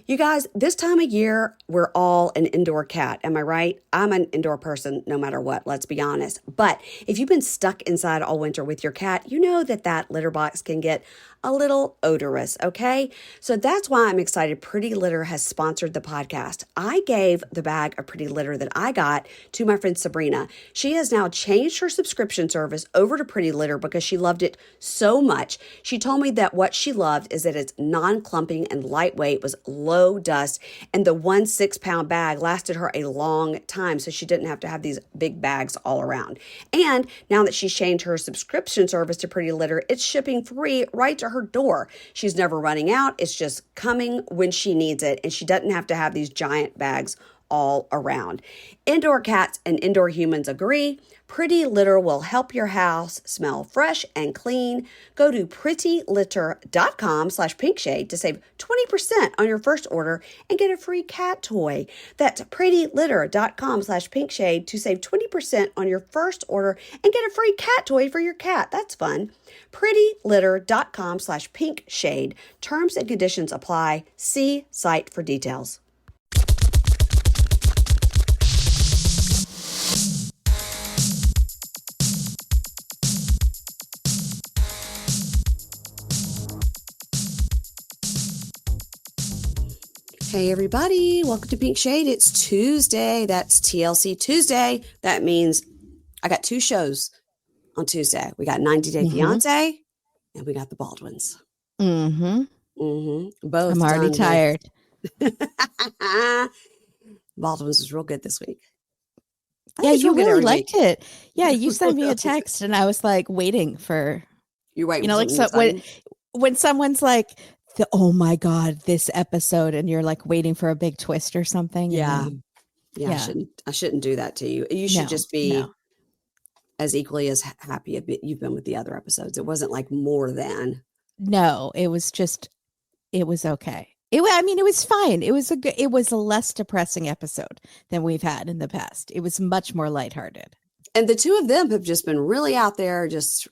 You guys, this time of year, we're all an indoor cat. Am I right? I'm an indoor person no matter what, let's be honest. But if you've been stuck inside all winter with your cat, you know that litter box can get a little odorous, okay? So that's why I'm excited Pretty Litter has sponsored the podcast. I gave the bag of Pretty Litter that I got to my friend Sabrina. She has now changed her subscription service over to Pretty Litter because she loved it so much. She told me that what she loved is that it's non-clumping and lightweight, was low dust, and the 1 6-pound bag lasted her a long time, so she didn't have to have these big bags all around. And now that she's changed her subscription service to Pretty Litter, it's shipping free right to her door. She's never running out. It's just coming when she needs it, and she doesn't have to have these giant bags all around. Indoor cats and indoor humans agree. Pretty Litter will help your house smell fresh and clean. Go to prettylitter.com/pinkshade to save 20% on your first order and get a free cat toy. That's prettylitter.com/pinkshade to save 20% on your first order and get a free cat toy for your cat. That's fun. prettylitter.com/pinkshade. Terms and conditions apply. See site for details. Hey everybody, welcome to Pink Shade. It's Tuesday. That's TLC Tuesday. That means I got 2 shows on Tuesday. We got 90 Day Fiance and we got the Baldwins. Mm-hmm. Both. I'm already tired. Baldwins was real good this week. Yeah, you really liked it. Yeah, you sent me a text and I was like waiting for, You're waiting, like when someone's like, oh my God, this episode, and you're like waiting for a big twist or something. Yeah. I shouldn't do that to you. You should just be as equally as happy you've been with the other episodes. It wasn't like more than. No, it was okay. It was fine. It was a less depressing episode than we've had in the past. It was much more lighthearted. And the two of them have just been really out there, just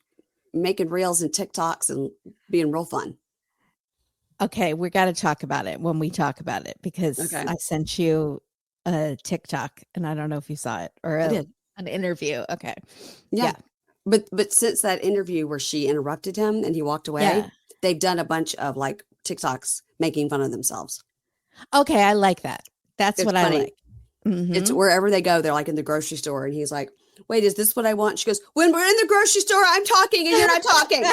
making reels and TikToks and being real fun. Okay, we got to talk about it when we talk about it, because I sent you a TikTok and I don't know if you saw it, or an interview. Okay. Yeah. But since that interview where she interrupted him and he walked away, they've done a bunch of like TikToks making fun of themselves. Okay, I like that. That's what funny. I like. Mm-hmm. It's wherever they go, they're like in the grocery store and he's like, wait, is this what I want? She goes, when we're in the grocery store, I'm talking and you're not talking.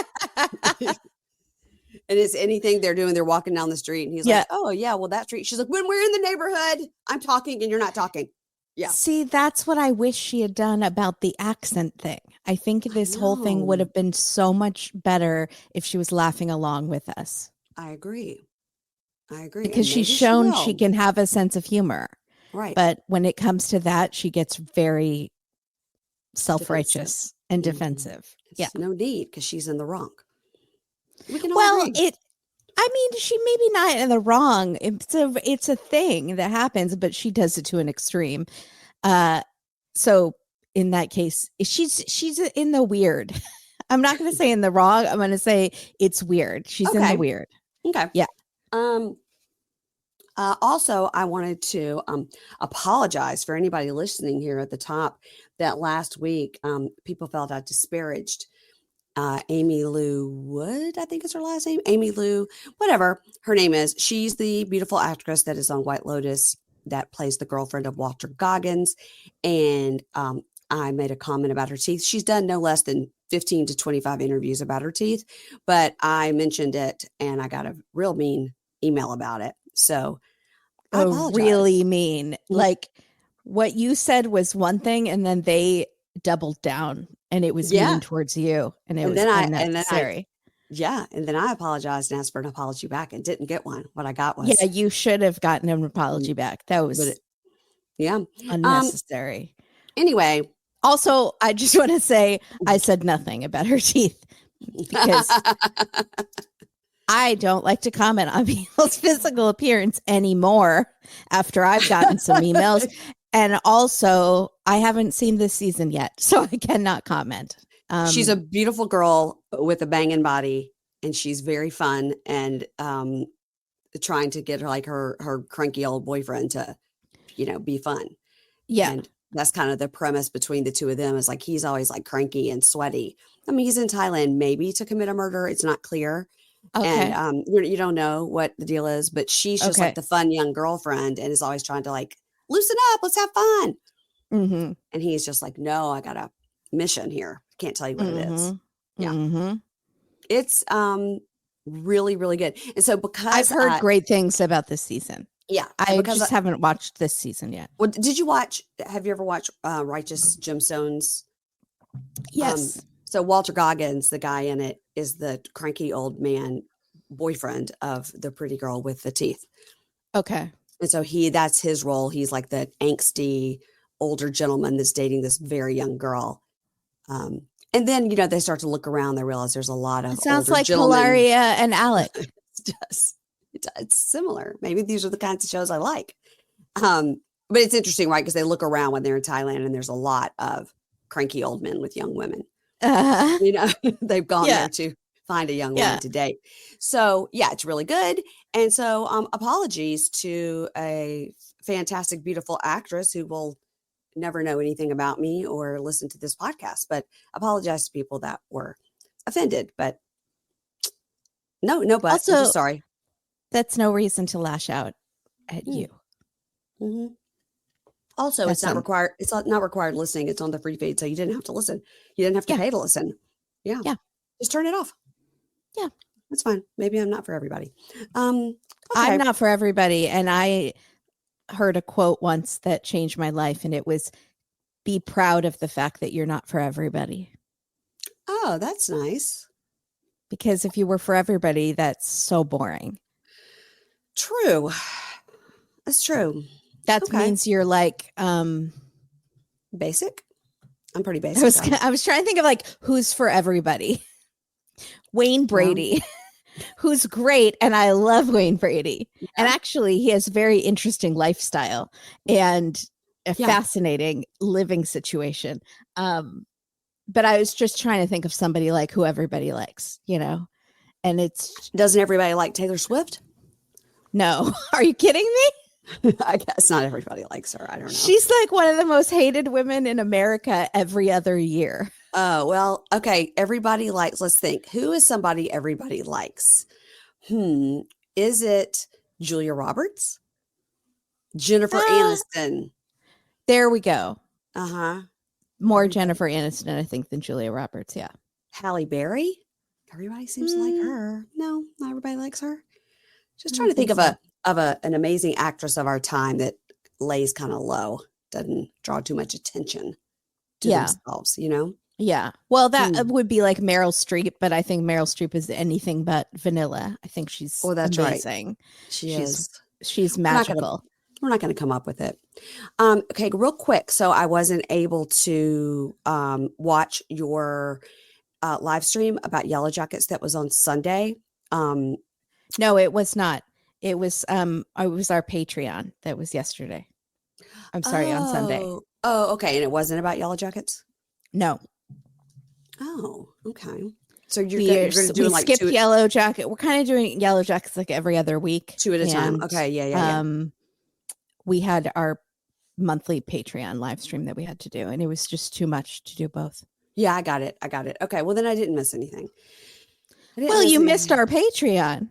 And it's anything they're doing. They're walking down the street and he's like, oh yeah, well that street. She's like, when we're in the neighborhood, I'm talking and you're not talking. Yeah. See, that's what I wish she had done about the accent thing. I think this whole thing would have been so much better if she was laughing along with us. I agree. Because she's shown she can have a sense of humor. Right. But when it comes to that, she gets very self-righteous and defensive. It's no need, because she's in the wrong. We can all agree. She maybe not in the wrong. It's a thing that happens, but she does it to an extreme. So in that case, she's in the weird. I'm not going to say in the wrong. I'm going to say it's weird. She's in the weird. Okay. Yeah. Also, I wanted to apologize for anybody listening here at the top that last week people felt I disparaged Amy Lou Wood, I think is her last name. Amy Lou, whatever her name is. She's the beautiful actress that is on White Lotus that plays the girlfriend of Walter Goggins. And I made a comment about her teeth. She's done no less than 15 to 25 interviews about her teeth, but I mentioned it and I got a real mean email about it. So I apologize. Really mean. Like what you said was one thing and then they doubled down. And it was mean towards you, and it was unnecessary. And then I apologized and asked for an apology back and didn't get one. What I got was you should have gotten an apology back. That was unnecessary. Anyway, also I just want to say I said nothing about her teeth because I don't like to comment on people's physical appearance anymore after I've gotten some emails. And also, I haven't seen this season yet, so I cannot comment. She's a beautiful girl with a banging body, and she's very fun. And trying to get her like her cranky old boyfriend to, be fun. Yeah. And that's kind of the premise between the two of them is like he's always like cranky and sweaty. I mean, he's in Thailand maybe to commit a murder. It's not clear. Okay. And you don't know what the deal is, but she's just like Okay. the fun young girlfriend and is always trying to like loosen up, let's have fun. Mm-hmm. And he's just like, no, I got a mission here. Can't tell you what it is. Yeah. Mm-hmm. It's really, really good. And so because I've heard great things about this season. Yeah. I just haven't watched this season yet. Well, have you ever watched Righteous Gemstones? Yes. So Walter Goggins, the guy in it, is the cranky old man boyfriend of the pretty girl with the teeth. Okay. And so that's his role. He's like the angsty older gentleman that's dating this very young girl. And then, they start to look around. They realize there's a lot of It sounds older like gentlemen. Hilaria and Alec. It's similar. Maybe these are the kinds of shows I like. But it's interesting, right? Because they look around when they're in Thailand and there's a lot of cranky old men with young women. They've gone there to find a young woman to date. So yeah, it's really good. And so apologies to a fantastic, beautiful actress who will never know anything about me or listen to this podcast, but apologize to people that were offended. But no, but also, I'm just sorry. That's no reason to lash out at you. Mm-hmm. Also, it's not required. It's not required listening. It's on the free feed, so you didn't have to listen. You didn't have to pay to listen. Yeah. Just turn it off. Yeah, that's fine. Maybe I'm not for everybody. Okay. I'm not for everybody, and I heard a quote once that changed my life, and it was, "Be proud of the fact that you're not for everybody." Oh, that's nice. Because if you were for everybody, that's so boring. True. That's true. That means you're like basic. I'm pretty basic. I was trying to think of like who's for everybody. Wayne Brady, who's great, and I love Wayne Brady. Yeah. And actually, he has a very interesting lifestyle and a fascinating living situation. But I was just trying to think of somebody like who everybody likes, and doesn't everybody like Taylor Swift? No. Are you kidding me? I guess not everybody likes her. I don't know. She's like one of the most hated women in America every other year. Oh, well, okay. Everybody likes, let's think. Who is somebody everybody likes? Is it Julia Roberts? Jennifer Aniston? There we go. Uh-huh. More Jennifer Aniston, I think, than Julia Roberts. Yeah. Halle Berry? Everybody seems to like her. No, not everybody likes her. Just trying to think of an amazing actress of our time that lays kind of low, doesn't draw too much attention to themselves, Yeah. Well, that would be like Meryl Streep, but I think Meryl Streep is anything but vanilla. I think she's amazing. Right. She's magical. We're not going to come up with it. Okay, real quick. So I wasn't able to watch your live stream about Yellow Jackets that was on Sunday. No, it was not. It was our Patreon that was yesterday. I'm sorry, on Sunday. Oh, okay. And it wasn't about Yellow Jackets? No. Oh, okay. So you're doing like skipped Yellow Jacket. We're kind of doing Yellow Jackets like every other week. 2 at a time. Okay. Yeah. We had our monthly Patreon live stream that we had to do, and it was just too much to do both. Yeah, I got it. Okay. Well, then I didn't miss anything. You missed our Patreon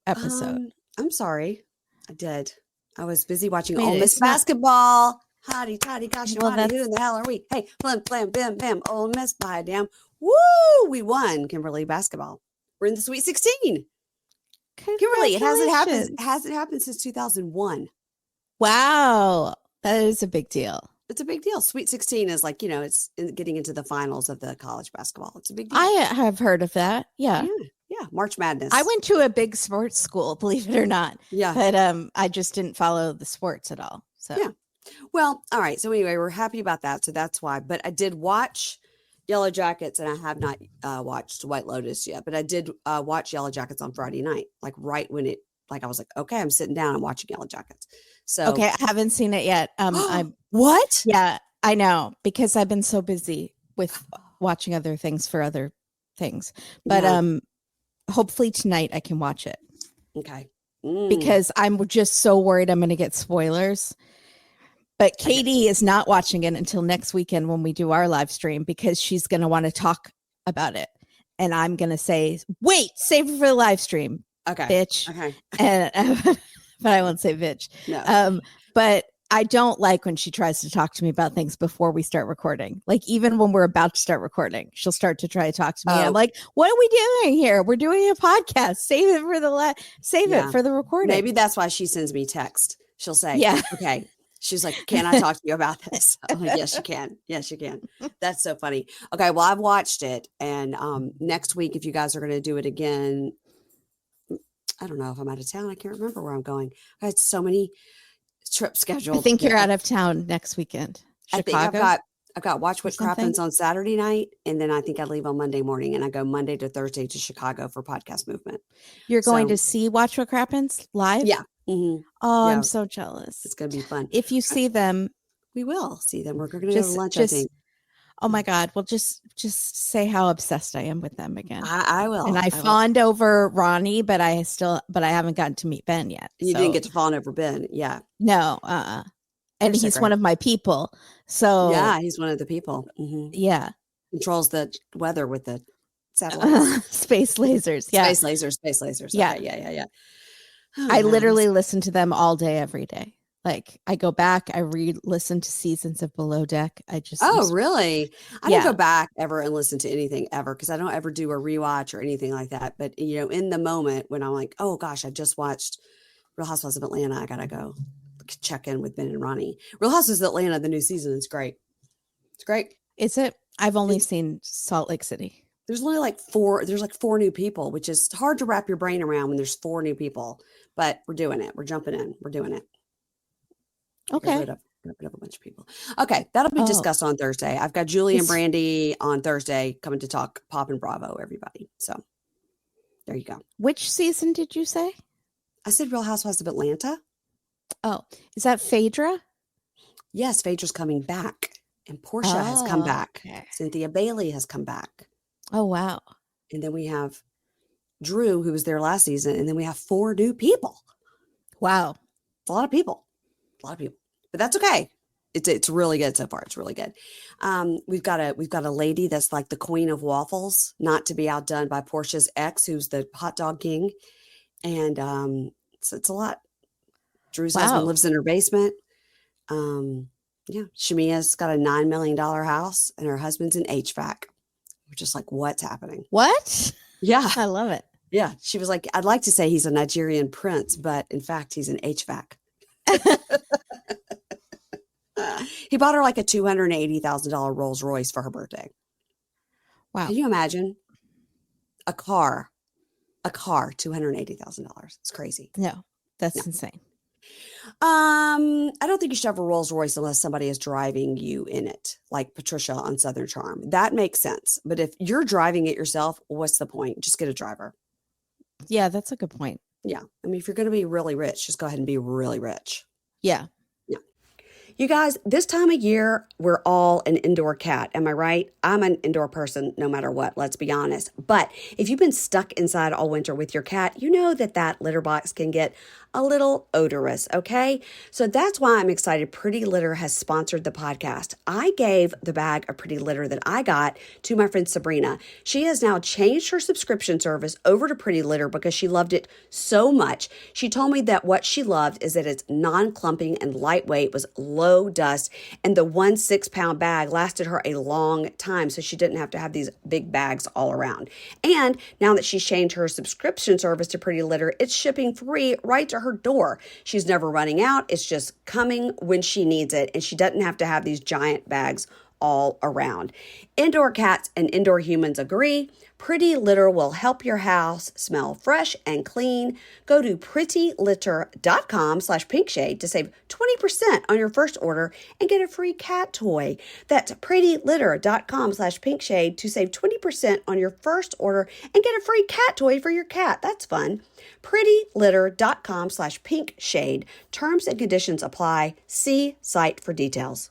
episode. I'm sorry. I did. I was busy watching Ole Miss basketball. Hotty, toddy, gosh, who in the hell are we? Hey, flim, flam, bim, bam, Ole Miss by a damn. Woo! We won Kimberly basketball. We're in the Sweet 16. Kimberly, it hasn't happened since 2001. Wow. That is a big deal. It's a big deal. Sweet 16 is like, it's getting into the finals of the college basketball. It's a big deal. I have heard of that. Yeah. Yeah. March Madness. I went to a big sports school, believe it or not. Yeah. But I just didn't follow the sports at all. So yeah. Well, all right. So anyway, we're happy about that. So that's why. But I did watch Yellow Jackets, and I have not watched White Lotus yet. But I did watch Yellow Jackets on Friday night, like right when I was like, okay, I'm sitting down and watching Yellow Jackets. So okay, I haven't seen it yet. What? Yeah, I know, because I've been so busy with watching other things for other things. But hopefully tonight I can watch it. Okay. because I'm just so worried I'm going to get spoilers. But Katie is not watching it until next weekend when we do our live stream because she's going to want to talk about it. And I'm going to say, wait, save it for the live stream. Okay. Bitch. Okay. And, but I won't say bitch. No. But I don't like when she tries to talk to me about things before we start recording. Like even when we're about to start recording, she'll start to try to talk to me. I'm like, what are we doing here? We're doing a podcast. Save it for the it for the recording. Maybe that's why she sends me text. She'll say, yeah, okay. She's like, can I talk to you about this? I'm like, yes, you can. Yes, you can. That's so funny. Okay. Well, I've watched it. And next week, if you guys are going to do it again, I don't know if I'm out of town. I can't remember where I'm going. I had so many trips scheduled. I think you're out of town next weekend. Chicago? I think I've got Watch What Crappens on Saturday night. And then I think I leave on Monday morning and I go Monday to Thursday to Chicago for Podcast Movement. You're going to see Watch What Crappens live? Yeah. Mm-hmm. Oh, yeah. I'm so jealous. It's going to be fun. If you see them, we will see them. We're going to go to lunch, I think. Oh my God. Well, just say how obsessed I am with them again. I will. And I fawned over Ronnie, but I haven't gotten to meet Ben yet. You didn't get to fawn over Ben. Yeah. No. And he's one of my people. So yeah, he's one of the people. Mm-hmm. Yeah. Controls the weather with the satellites. Space lasers. Yeah. Space lasers. Yeah. Okay. Yeah. Oh, I literally listen to them all day, every day. Like I go back, I listen to seasons of Below Deck. Really? I don't go back ever and listen to anything ever because I don't ever do a rewatch or anything like that. But in the moment when I'm like, oh gosh, I just watched Real Housewives of Atlanta, I gotta go check in with Ben and Ronnie. Real Housewives of Atlanta, the new season is great. It's great. Is it? I've only seen Salt Lake City. There's only four new people, which is hard to wrap your brain around when there's 4 new people. But we're doing it. We're jumping in. We're doing it. Okay. Rid of a bunch of people. Okay. That'll be discussed on Thursday. I've got Julie and Brandy on Thursday coming to talk Pop and Bravo, everybody. So there you go. Which season did you say? I said Real Housewives of Atlanta. Oh, is that Phaedra? Yes, Phaedra's coming back. And Portia has come back. Okay. Cynthia Bailey has come back. Oh, wow. And then we have Drew, who was there last season. And then we have 4 new people. Wow. It's a lot of people. But that's okay. It's really good so far. It's really good. We've got a lady that's like the queen of waffles, not to be outdone by Portia's ex, who's the hot dog king. And so it's a lot. Drew's husband lives in her basement. Yeah, Shamia's got a $9 million house and her husband's in HVAC. We're just like, what's happening? What? Yeah. I love it. Yeah. She was like, I'd like to say he's a Nigerian prince, but in fact, he's an HVAC. He bought her like a $280,000 Rolls Royce for her birthday. Wow. Can you imagine? A car, $280,000. It's crazy. No, that's insane. I don't think you should have a Rolls Royce unless somebody is driving you in it, like Patricia on Southern Charm. That makes sense. But if you're driving it yourself, what's the point? Just get a driver. Yeah, that's a good point. Yeah. I mean, if you're going to be really rich, just go ahead and be really rich. Yeah. You guys, this time of year, we're all an indoor cat. Am I right? I'm an indoor person no matter what, let's be honest. But if you've been stuck inside all winter with your cat, you know that litter box can get a little odorous, okay? So that's why I'm excited Pretty Litter has sponsored the podcast. I gave the bag of Pretty Litter that I got to my friend Sabrina. She has now changed her subscription service over to Pretty Litter because she loved it so much. She told me that what she loved is that it's non-clumping and lightweight, was low dust, and the 1 6-pound bag lasted her a long time, so she didn't have to have these big bags all around. And now that she's changed her subscription service to Pretty Litter, it's shipping free right to her door. She's never running out. It's just coming when she needs it, and she doesn't have to have these giant bags all around. Indoor cats and indoor humans agree. Pretty Litter will help your house smell fresh and clean. Go to prettylitter.com/pinkshade to save 20% on your first order and get a free cat toy. That's prettylitter.com/pinkshade to save 20% on your first order and get a free cat toy for your cat. That's fun. prettylitter.com/pinkshade. Terms and conditions apply. See site for details.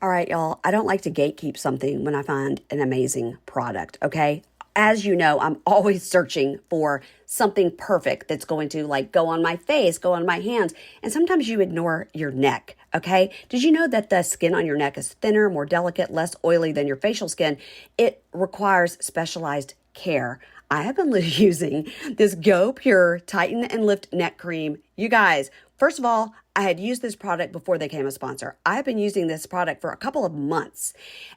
All right, y'all, I don't like to gatekeep something when I find an amazing product, okay? as you know, I'm always searching for something perfect that's going to like go on my face, go on my hands. And sometimes you ignore your neck. Okay. Did you know that the skin on your neck is thinner, more delicate, less oily than your facial skin? It requires specialized care. I have been using this Go Pure Tighten and Lift Neck Cream. You guys, first of all, I had used this product before they became a sponsor. I've been using this product for a couple of months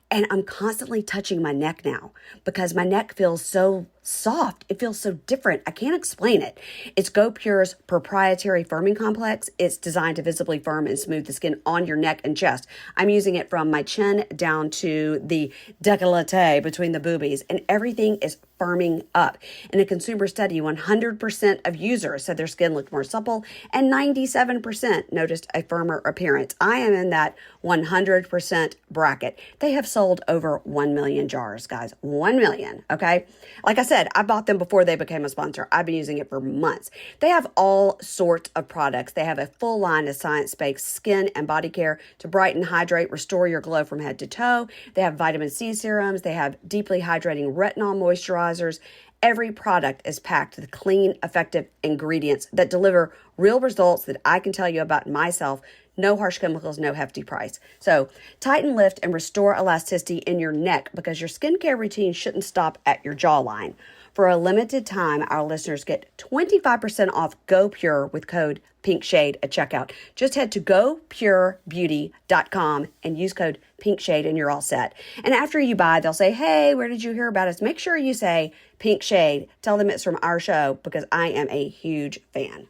and I'm constantly touching my neck now because my neck feels so soft. It feels so different. I can't explain it. It's Go Pure's proprietary firming complex. It's designed to visibly firm and smooth the skin on your neck and chest. I'm using it from my chin down to the décolleté between the boobies, and everything is firming up. In a consumer study, 100% of users said their skin looked more supple and 97% noticed a firmer appearance. I am in that 100% bracket. They have sold over 1 million jars, guys. 1 million, okay? Like I said, I bought them before they became a sponsor. I've been using it for months. They have all sorts of products. They have a full line of science-based skin and body care to brighten, hydrate, restore your glow from head to toe. They have vitamin C serums. They have deeply hydrating retinol moisturizers. Every product is packed with clean, effective ingredients that deliver real results that I can tell you about myself. No harsh chemicals, no hefty price. So tighten, lift, and restore elasticity in your neck because your skincare routine shouldn't stop at your jawline. For a limited time, our listeners get 25% off Go Pure with code PINKSHADE at checkout. Just head to gopurebeauty.com and use code PINKSHADE and you're all set. And after you buy, they'll say, hey, where did you hear about us? Make sure you say Pink Shade. Tell them it's from our show because I am a huge fan.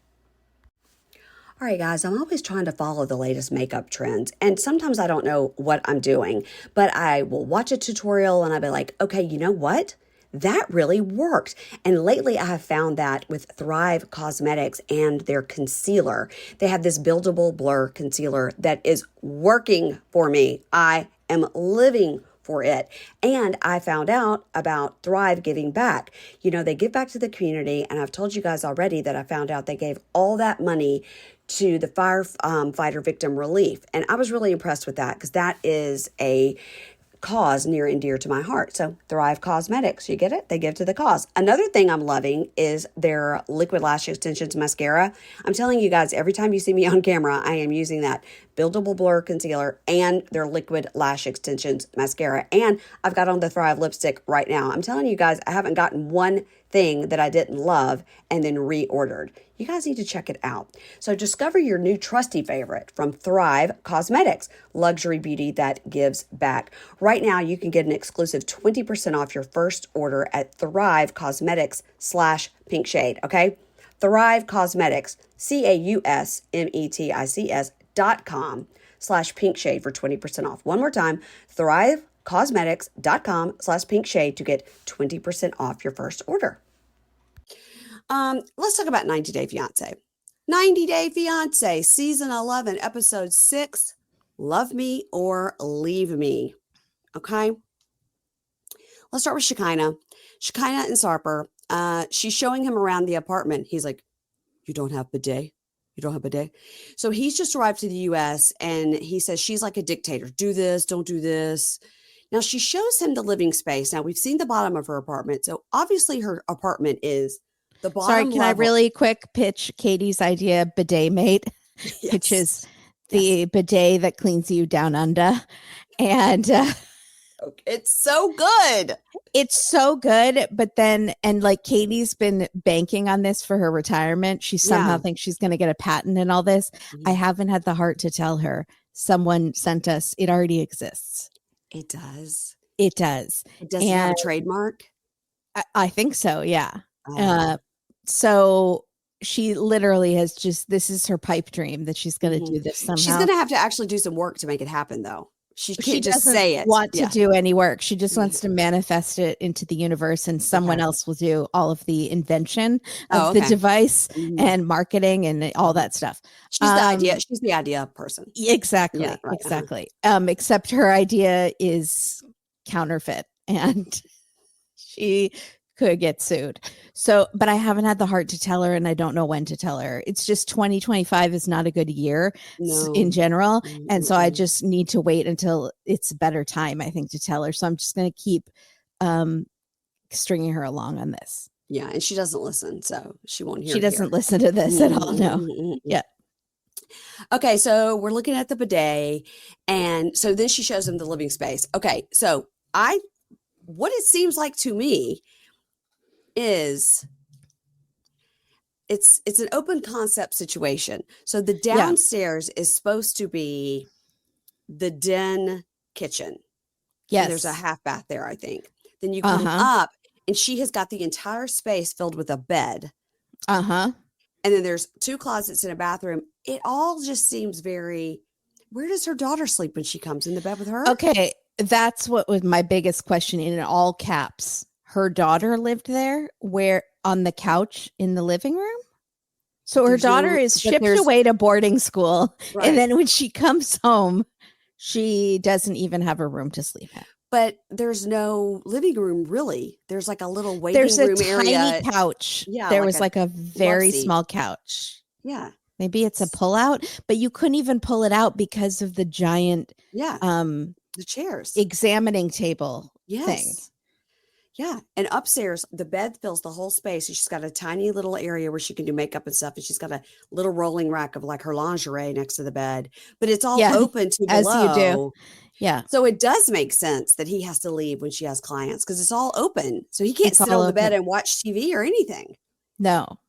All right, guys, I'm always trying to follow the latest makeup trends, and sometimes I don't know what I'm doing, but I will watch a tutorial and I'll be like, okay, you know what? That really worked. And lately I have found that with Thrive Cosmetics and their concealer. They have this buildable blur concealer that is working for me. I am living for it. And I found out about Thrive giving back. You know, they give back to the community, and I've told you guys already that I found out they gave all that money to the firefighter victim relief. And I was really impressed with that because that is a cause near and dear to my heart. So Thrive Cosmetics, you get it? They give to the cause. Another thing I'm loving is their liquid lash extensions mascara. I'm telling you guys, every time you see me on camera, I am using that buildable blur concealer and their liquid lash extensions mascara. And I've got on the Thrive lipstick right now. I'm telling you guys, I haven't gotten one thing that I didn't love and then reordered. You guys need to check it out. So discover your new trusty favorite from Thrive Cosmetics, luxury beauty that gives back. Right now, you can get an exclusive 20% off your first order at Thrive Cosmetics/PinkShade, okay? Thrive Cosmetics, CAUSMETICS.com/PinkShade for 20% off. One more time, thrivecosmetics.com/PinkShade to get 20% off your first order. Let's talk about 90 Day Fiance. 90 Day Fiance, season 11, episode 6, Love Me or Leave Me. Okay. Let's start with Shekinah. Shekinah and Sarper. She's showing him around the apartment. He's like, you don't have bidet? You don't have bidet? So he's just arrived to the U.S. and he says she's like a dictator. Do this, don't do this. Now she shows him the living space. Now we've seen the bottom of her apartment. So obviously her apartment is the bottom Sorry, can level. I really quick pitch Katie's idea, bidet mate, Yes. which is the bidet that cleans you down under. And it's so good. It's so good. But then, and like Katie's been banking on this for her retirement. She somehow thinks she's going to get a patent and all this. Mm-hmm. I haven't had the heart to tell her. Someone sent us, it already exists. It does. It does. It doesn't have a trademark? I think so, yeah. So she literally has just, this is her pipe dream that she's going to do this somehow. She's going to have to actually do some work to make it happen, though. She can't just say it. Want to do any work. She just wants to manifest it into the universe, and someone else will do all of the invention of the device and marketing and all that stuff. She's the idea. She's the idea person. Exactly. Yeah, right, exactly. Except her idea is counterfeit, and she could get sued. So, but I haven't had the heart to tell her, and I don't know when to tell her. It's just 2025 is not a good year in general. Mm-hmm. And so I just need to wait until it's a better time, I think, to tell her. So I'm just going to keep stringing her along on this. Yeah, and she doesn't listen, so she won't hear She it doesn't here. listen to this at all. No. Yeah. Okay, so we're looking at the bidet, and so then she shows him the living space. Okay, so what it seems like to me is it's an open concept situation. So the downstairs is supposed to be the den kitchen. Yes. And there's a half bath there, I think. Then you come up, and she has got the entire space filled with a bed. Uh-huh. And then there's 2 closets and a bathroom. It all just seems very, where does her daughter sleep when she comes in the bed with her? Okay. That's what was my biggest question in all caps. Her daughter lived there, where on the couch in the living room. So her daughter is shipped away to boarding school. Right. And then when she comes home, she doesn't even have a room to sleep in. But there's no living room, really. There's like a little waiting room area. There's a tiny couch. Yeah, there was like a very small couch. Yeah. Maybe it's a pullout, but you couldn't even pull it out because of the giant the chairs. Examining table thing. Yeah. And upstairs, the bed fills the whole space. And she's got a tiny little area where she can do makeup and stuff. And she's got a little rolling rack of like her lingerie next to the bed. But it's all open to below. As you do. Yeah. So it does make sense that he has to leave when she has clients because it's all open. So he can't sit on the bed and watch TV or anything. No.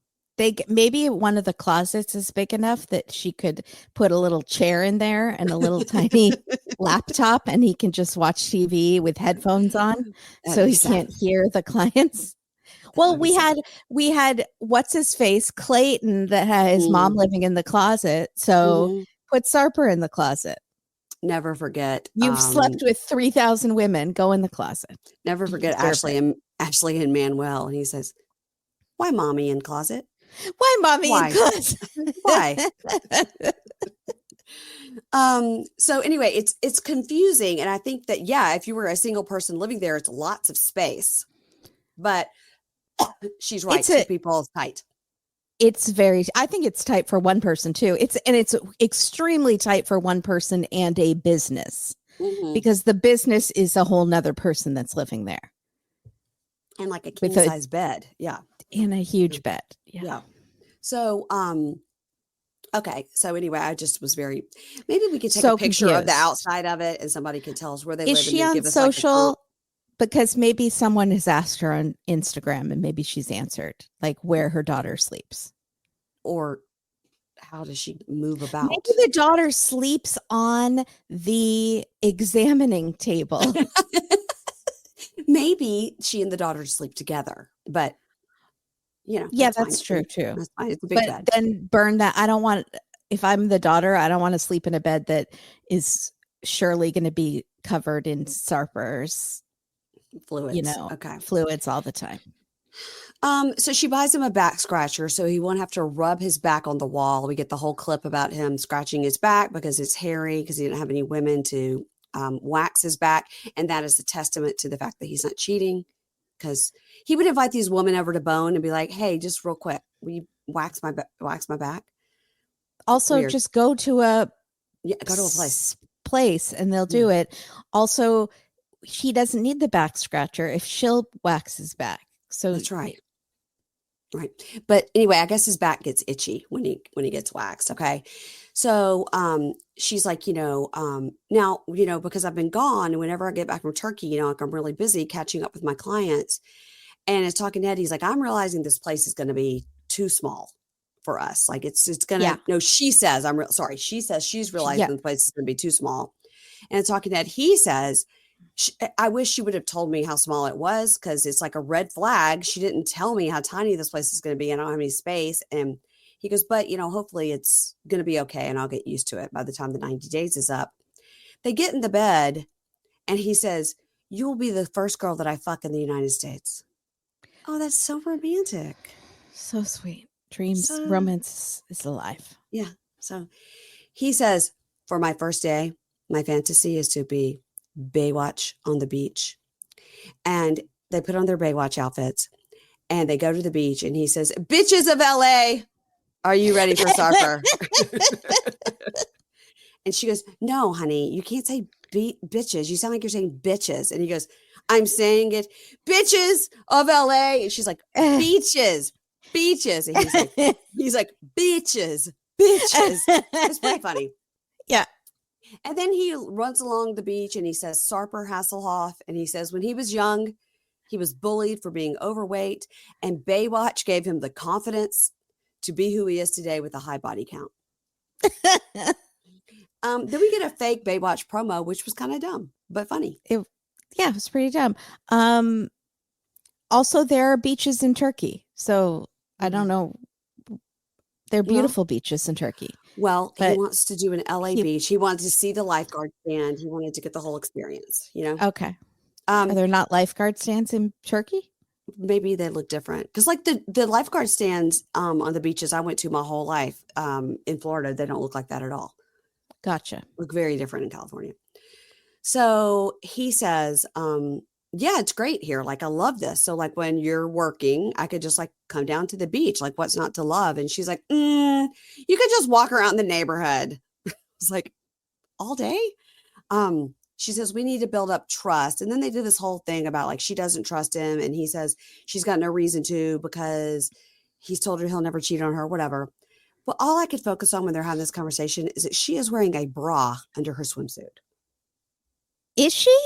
Maybe one of the closets is big enough that she could put a little chair in there and a little tiny laptop, and he can just watch TV with headphones on. So he can't hear the clients. Well, we had what's his face, Clayton, that had his mom living in the closet. So put Sarper in the closet. Never forget. You've slept with 3,000 women. Go in the closet. Never forget Ashley and Manuel. And he says, "Why mommy in closet? Why mommy in closet? Why?" So anyway, it's confusing. And I think that, if you were a single person living there, it's lots of space. But she's right. 2 people is tight. I think it's tight for one person too. It's extremely tight for one person and a business because the business is a whole nother person that's living there. And like a king size bed. Yeah. And a huge bed. Yeah. So, okay. So anyway, I just was maybe we could take a picture of the outside of it and somebody could tell us where they live. Is she on social? Because maybe someone has asked her on Instagram and maybe she's answered like where her daughter sleeps. Or how does she move about? Maybe the daughter sleeps on the examining table. Maybe she and the daughter sleep together, but that's true too. That's fine. It's a big bed. Then burn that. If I'm the daughter, I don't want to sleep in a bed that is surely going to be covered in Sarper's fluids. Fluids all the time. So she buys him a back scratcher so he won't have to rub his back on the wall. We get the whole clip about him scratching his back because it's hairy because he didn't have any women to wax his back. And that is a testament to the fact that he's not cheating, because he would invite these women over to bone and be like, "Hey, just real quick, will you wax my back?" Also, just go to a place and they'll do it. Also, he doesn't need the back scratcher if she'll wax his back. So that's right. Right. But anyway, I guess his back gets itchy when he gets waxed. Okay. So she's like, now, because I've been gone, and whenever I get back from Turkey, like I'm really busy catching up with my clients. And it's talking to Ed, he's like, I'm realizing this place is going to be too small for us. Like it's going to, no, she says, she says she's realizing the place is going to be too small. And talking to Ed, he says, I wish she would have told me how small it was, because it's like a red flag. She didn't tell me how tiny this place is going to be. I don't have any space. And he goes, but, hopefully it's going to be okay and I'll get used to it by the time the 90 days is up. They get in the bed and he says, "You will be the first girl that I fuck in the United States." Oh, that's so romantic. So sweet. Dreams, romance is alive. Yeah. So he says, "For my first day, my fantasy is to be Baywatch on the beach." And they put on their Baywatch outfits and they go to the beach, and he says, "Bitches of LA, are you ready for Sarper?" And she goes, "No, honey, you can't say bitches. You sound like you're saying bitches." And he goes, I'm saying it, bitches of LA. And she's like, beaches, beaches. And he's like, beaches, bitches. It's pretty funny. Yeah. And then he runs along the beach and he says, Sarper Hasselhoff. And he says, when he was young, he was bullied for being overweight. And Baywatch gave him the confidence to be who he is today with a high body count. Then we get a fake Baywatch promo, which was kind of dumb, but funny. It was pretty dumb. Also, there are beaches in Turkey. So I don't know. They're beautiful beaches in Turkey. Well, he wants to do an LA beach. He wanted to see the lifeguard stand. He wanted to get the whole experience, you know? Okay. Are there not lifeguard stands in Turkey? Maybe they look different. Because like the lifeguard stands on the beaches I went to my whole life in Florida, they don't look like that at all. Gotcha. Look very different in California. So he says, yeah, it's great here. Like, I love this. So like when you're working, I could just like come down to the beach. Like, what's not to love? And she's like, you could just walk around the neighborhood. It's like all day. She says, we need to build up trust. And then they did this whole thing about like, she doesn't trust him. And he says she's got no reason to, because he's told her he'll never cheat on her, whatever. But all I could focus on when they're having this conversation is that she is wearing a bra under her swimsuit. Is she?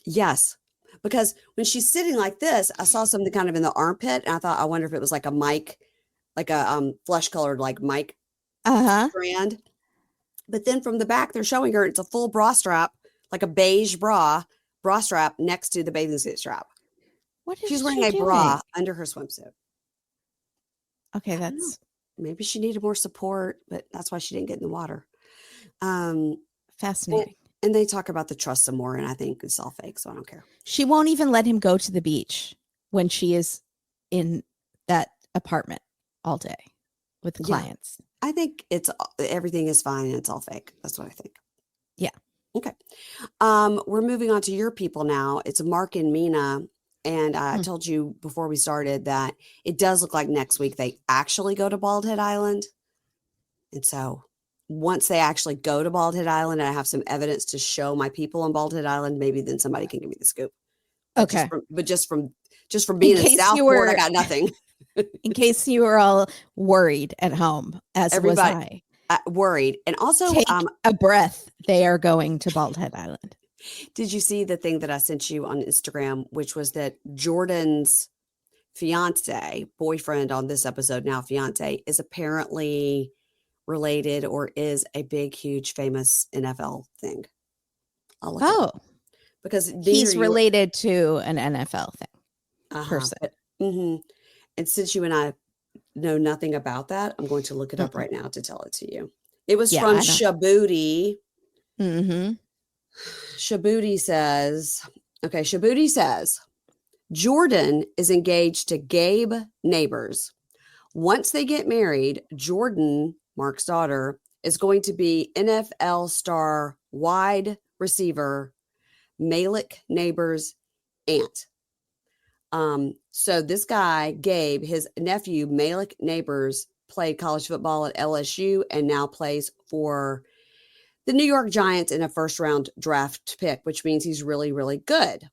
Yes. Because when she's sitting like this, I saw something kind of in the armpit. And I thought, I wonder if it was like a mic, like a flesh colored like mic strand. But then from the back, they're showing her it's a full bra strap, like a beige bra strap next to the bathing suit strap. What is she's wearing she a doing? bra under her swimsuit. Okay, that's maybe she needed more support, but that's why she didn't get in the water. Fascinating. And they talk about the trust some more, and I think it's all fake, so I don't care. She won't even let him go to the beach when she is in that apartment all day with clients. I think everything is fine and it's all fake. That's what I think. Yeah. Okay. We're moving on to your people now. It's Mark and Mina. And I told you before we started that it does look like next week they actually go to Bald Head Island. And so once they actually go to Bald Head Island and I have some evidence to show my people on Bald Head Island, maybe then somebody can give me the scoop. Okay. But just from being in Southport, I got nothing. In case you were all worried at home, as Everybody, was I. Worried. And also take a breath. They are going to Bald Head Island. Did you see the thing that I sent you on Instagram, which was that Jordan's fiance, boyfriend on this episode, now fiance, is apparently related or is a big, huge, famous NFL thing? Because he's related to an NFL thing. Person. And since you and I know nothing about that, I'm going to look it up right now to tell it to you. It was from Shabuti. Shabuti says, Jordan is engaged to Gabe Neighbors. Once they get married, Jordan, Mark's daughter, is going to be NFL star wide receiver Malik Neighbors' aunt. So this guy, Gabe, his nephew, Malik Neighbors, played college football at LSU and now plays for the New York Giants in a first-round draft pick, which means he's really, really good.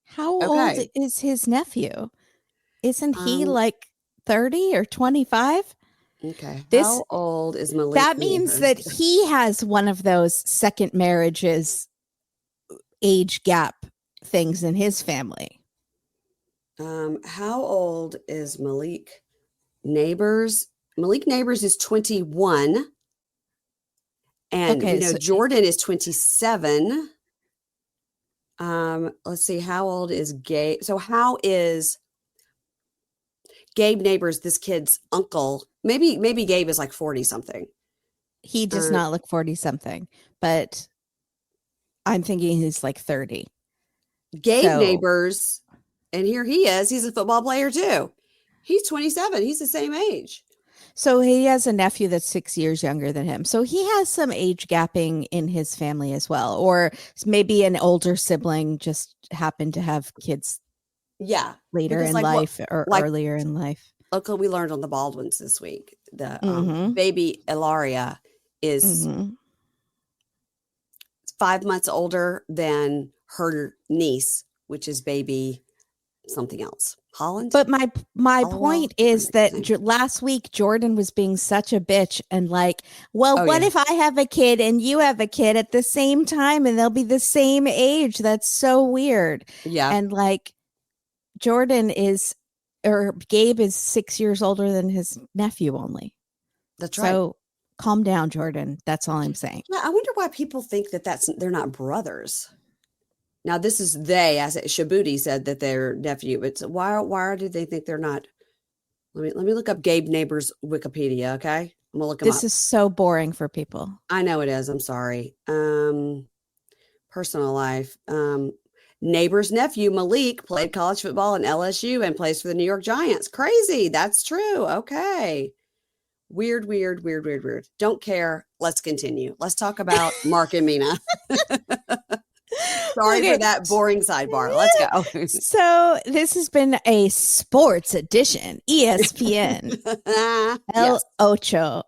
How old is his nephew? Isn't he like 30 or 25? Okay. How old is Malik? That means that he has one of those second marriages age gap things in his family. How old is Malik Neighbors? Malik Neighbors is 21. And, Jordan is 27. Let's see. How old is Gabe? So how is Gabe Neighbors, this kid's uncle? Maybe Gabe is like 40 something. He does not look 40 something, but I'm thinking he's like 30. Gabe Neighbors, and here he is. He's a football player too. He's 27. He's the same age. So he has a nephew that's 6 years younger than him. So he has some age gapping in his family as well. Or maybe an older sibling just happened to have kids later in life or earlier in life. Look what we learned on the Baldwins this week. The baby Ilaria is 5 months older than her niece, which is baby something else. Holland? But my Hollowell? point I is forget his that name. last week Jordan was being such a bitch and like, well, Oh, what yeah. if I have a kid and you have a kid at the same time and they'll be the same age? That's so weird. Yeah, And like Jordan is, or Gabe is 6 years older than his nephew only. that's right. So calm down, Jordan. That's all I'm saying. Yeah, I wonder why people think that they're not brothers. Now, this is they, as Shabuti said that their nephew. It's why do they think they're not? Let me look up Gabe Neighbor's Wikipedia, okay? I'm gonna look him This up. is so boring for people. I know it is. I'm sorry. Personal life. Neighbor's nephew Malik played college football in LSU and plays for the New York Giants. Crazy. That's true. Okay. Weird, weird, weird, weird, weird. Don't care. Let's continue. Let's talk about Mark and Mina. Sorry Okay. for that boring sidebar. Let's go. So this has been a sports edition, ESPN. El Yes. Ocho.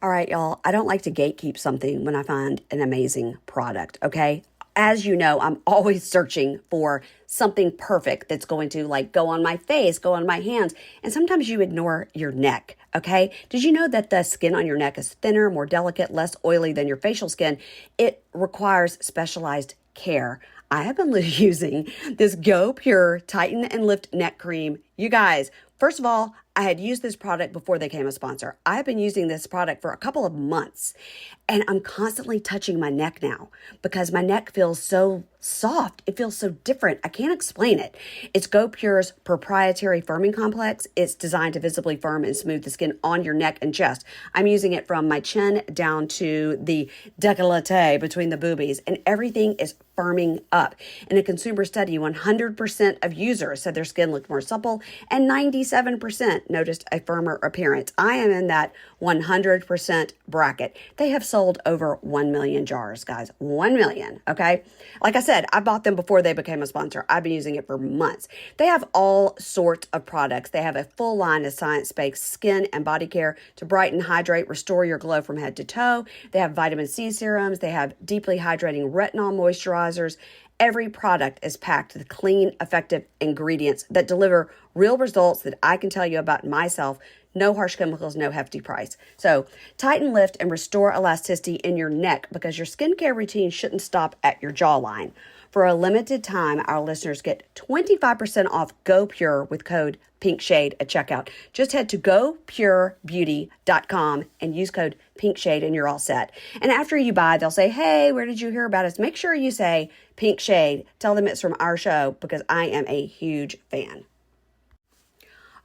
All right, y'all. I don't like to gatekeep something when I find an amazing product, okay? As you know, I'm always searching for something perfect that's going to like go on my face, go on my hands, and sometimes you ignore your neck, okay? Did you know that the skin on your neck is thinner, more delicate, less oily than your facial skin? It requires specialized care. I have been using this Go Pure Tighten and Lift Neck Cream. You guys, first of all, I had used this product before they became a sponsor. I've been using this product for a couple of months and I'm constantly touching my neck now because my neck feels so soft. It feels so different. I can't explain it. It's Go Pure's proprietary firming complex. It's designed to visibly firm and smooth the skin on your neck and chest. I'm using it from my chin down to the décolleté between the boobies, and everything is firming up. In a consumer study, 100% of users said their skin looked more supple and 97% noticed a firmer appearance. I am in that 100% bracket. They have sold over 1 million jars, guys. 1 million, okay? Like I said, I bought them before they became a sponsor. I've been using it for months. They have all sorts of products. They have a full line of science-based skin and body care to brighten, hydrate, restore your glow from head to toe. They have vitamin C serums. They have deeply hydrating retinol moisturizers. Every product is packed with clean, effective ingredients that deliver real results that I can tell you about myself. No harsh chemicals, no hefty price. So tighten, lift, and restore elasticity in your neck because your skincare routine shouldn't stop at your jawline. For a limited time, our listeners get 25% off Go Pure with code PINKSHADE at checkout. Just head to gopurebeauty.com and use code PINKSHADE and you're all set. And after you buy, they'll say, hey, where did you hear about us? Make sure you say Pink Shade. Tell them it's from our show because I am a huge fan.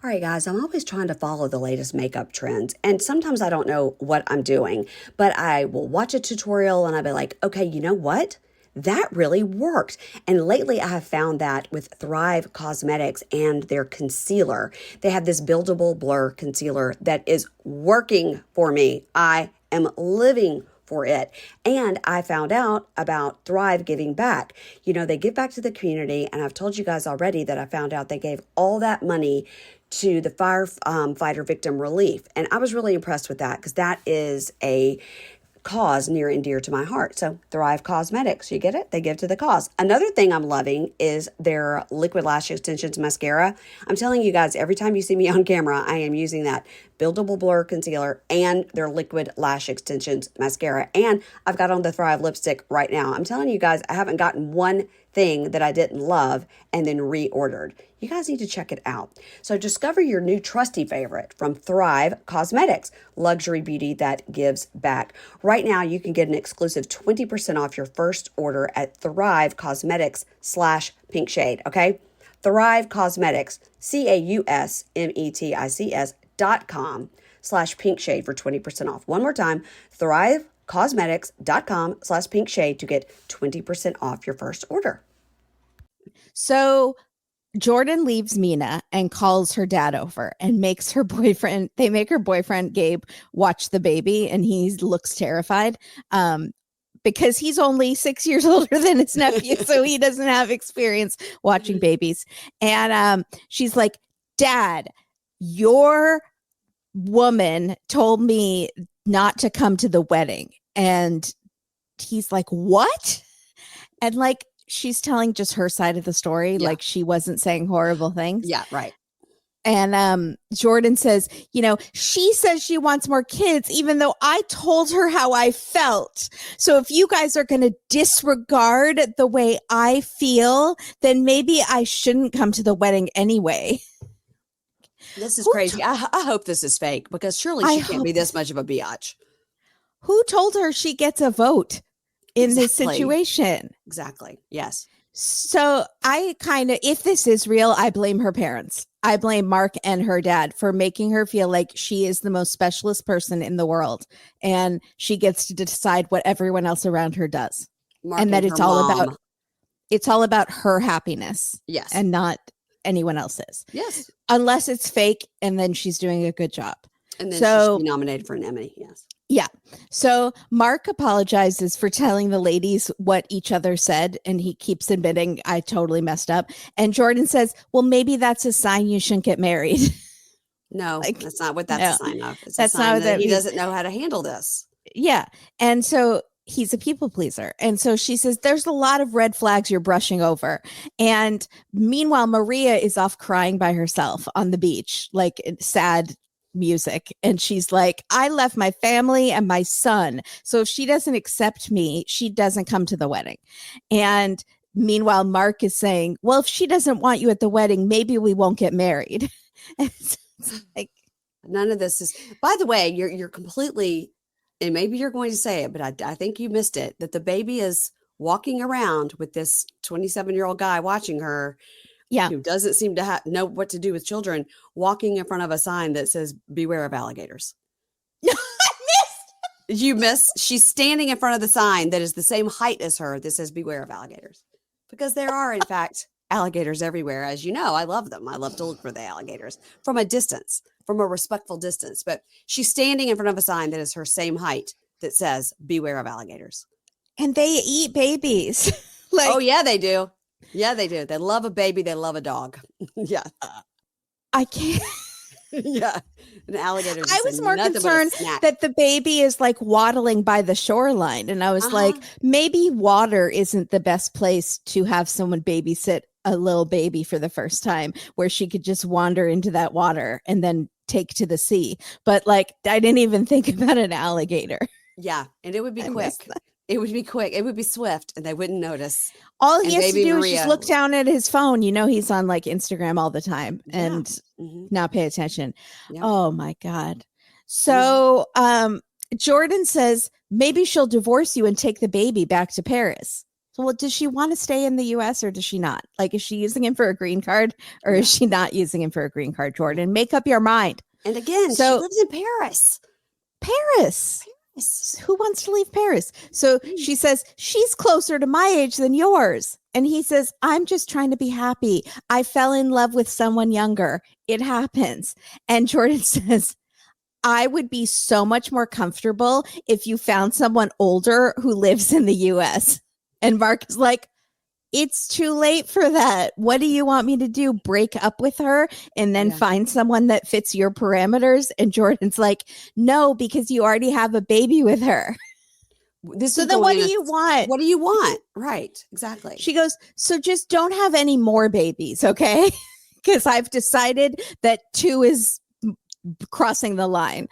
All right, guys, I'm always trying to follow the latest makeup trends, and sometimes I don't know what I'm doing, but I will watch a tutorial and I'll be like, okay, you know what? That really worked. And lately I have found that with Thrive Cosmetics and their concealer. They have this buildable blur concealer that is working for me. I am living for it. And I found out about Thrive giving back. You know, they give back to the community, and I've told you guys already that I found out they gave all that money to the firefighter victim relief. And I was really impressed with that because that is a cause near and dear to my heart. So Thrive Cosmetics, you get it? They give to the cause. Another thing I'm loving is their liquid lash extensions mascara. I'm telling you guys, every time you see me on camera, I am using that buildable blur concealer and their liquid lash extensions mascara. And I've got on the Thrive lipstick right now. I'm telling you guys, I haven't gotten one thing that I didn't love and then reordered. You guys need to check it out. So discover your new trusty favorite from Thrive Cosmetics, luxury beauty that gives back. Right now, you can get an exclusive 20% off your first order at Thrive Cosmetics/PinkShade, okay? Thrive Cosmetics, CAUSMETICS.com/PinkShade for 20% off. One more time, Thrive cosmetics.com/PinkShade to get 20% off your first order. So Jordan leaves Mina and calls her dad over and makes her boyfriend, they make her boyfriend Gabe watch the baby, and he looks terrified because he's only 6 years older than his nephew, so he doesn't have experience watching babies. And she's like, Dad, your woman told me not to come to the wedding. And he's like, what? And like, she's telling just her side of the story. Yeah. Like she wasn't saying horrible things. Yeah, right. And Jordan says, she says she wants more kids, even though I told her how I felt. So if you guys are going to disregard the way I feel, then maybe I shouldn't come to the wedding anyway. This is crazy. I hope this is fake, because surely she can't be this much of a biatch. Who told her she gets a vote in this Exactly. situation? Exactly. Yes. So if this is real, I blame her parents. I blame Mark and her dad for making her feel like she is the most specialist person in the world, and she gets to decide what everyone else around her does. Mark and that it's all about her happiness. Yes. And not anyone else's. Yes. Unless it's fake, and then she's doing a good job. And then she should be nominated for an Emmy. Yes. Yeah. So Mark apologizes for telling the ladies what each other said, and he keeps admitting, I totally messed up. And Jordan says, well, maybe that's a sign you shouldn't get married. No, that's not what that's a sign of. It's that's a sign not that he doesn't know how to handle this. Yeah. And so he's a people pleaser. And so she says, there's a lot of red flags you're brushing over. And meanwhile, Maria is off crying by herself on the beach, like sad music. And she's like, I left my family and my son. So if she doesn't accept me, she doesn't come to the wedding. And meanwhile, Mark is saying, well, if she doesn't want you at the wedding, maybe we won't get married. It's like, none of this is, by the way, you're completely, and maybe you're going to say it, but I think you missed it, that the baby is walking around with this 27-year-old guy watching her. Yeah. Who doesn't seem to know what to do with children, walking in front of a sign that says, beware of alligators. You missed. She's standing in front of the sign that is the same height as her that says, beware of alligators. Because there are, in fact, alligators everywhere. As you know, I love them. I love to look for the alligators from a distance, from a respectful distance. But she's standing in front of a sign that is her same height that says, beware of alligators. And they eat babies. Oh, yeah, they do. Yeah, they do. They love a baby. They love a dog. Yeah. I can't. Yeah. An alligator. I was more concerned that the baby is like waddling by the shoreline. And I was like, maybe water isn't the best place to have someone babysit a little baby for the first time, where she could just wander into that water and then take to the sea. But like, I didn't even think about an alligator. Yeah. And it would be quick. It would be quick. It would be swift, and they wouldn't notice. All he has to do is just look down at his phone. He's on like Instagram all the time and not pay attention. Yeah. Oh my God. So Jordan says maybe she'll divorce you and take the baby back to Paris. So does she want to stay in the US or does she not? Like, is she using him for a green card or is she not using him for a green card, Jordan? Make up your mind. And again, she lives in Paris. Paris. Who wants to leave Paris? So she says, she's closer to my age than yours. And he says, I'm just trying to be happy. I fell in love with someone younger. It happens. And Jordan says, I would be so much more comfortable if you found someone older who lives in the US. And Mark is like, it's too late for that. What do you want me to do? Break up with her and then find someone that fits your parameters? And Jordan's like, no, because you already have a baby with her. So then what do you want? What do you want? Right. Exactly. She goes, so just don't have any more babies. Okay. Because I've decided that 2 is crossing the line.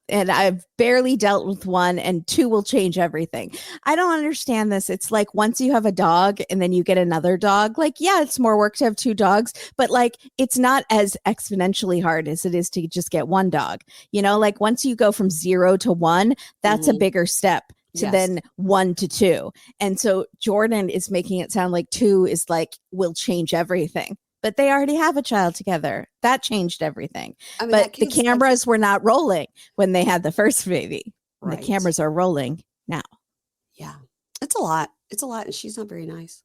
And I've barely dealt with 1, and 2 will change everything. I don't understand this. It's like once you have a dog and then you get another dog, like, yeah, it's more work to have 2 dogs, but like, it's not as exponentially hard as it is to just get 1 dog. Like once you go from 0 to 1, that's a bigger step to then 1 to 2. And so Jordan is making it sound like 2 is like, will change everything. But they already have a child together. That changed everything. But the cameras were not rolling when they had the first baby. Right. The cameras are rolling now. Yeah. It's a lot. It's a lot. And she's not very nice.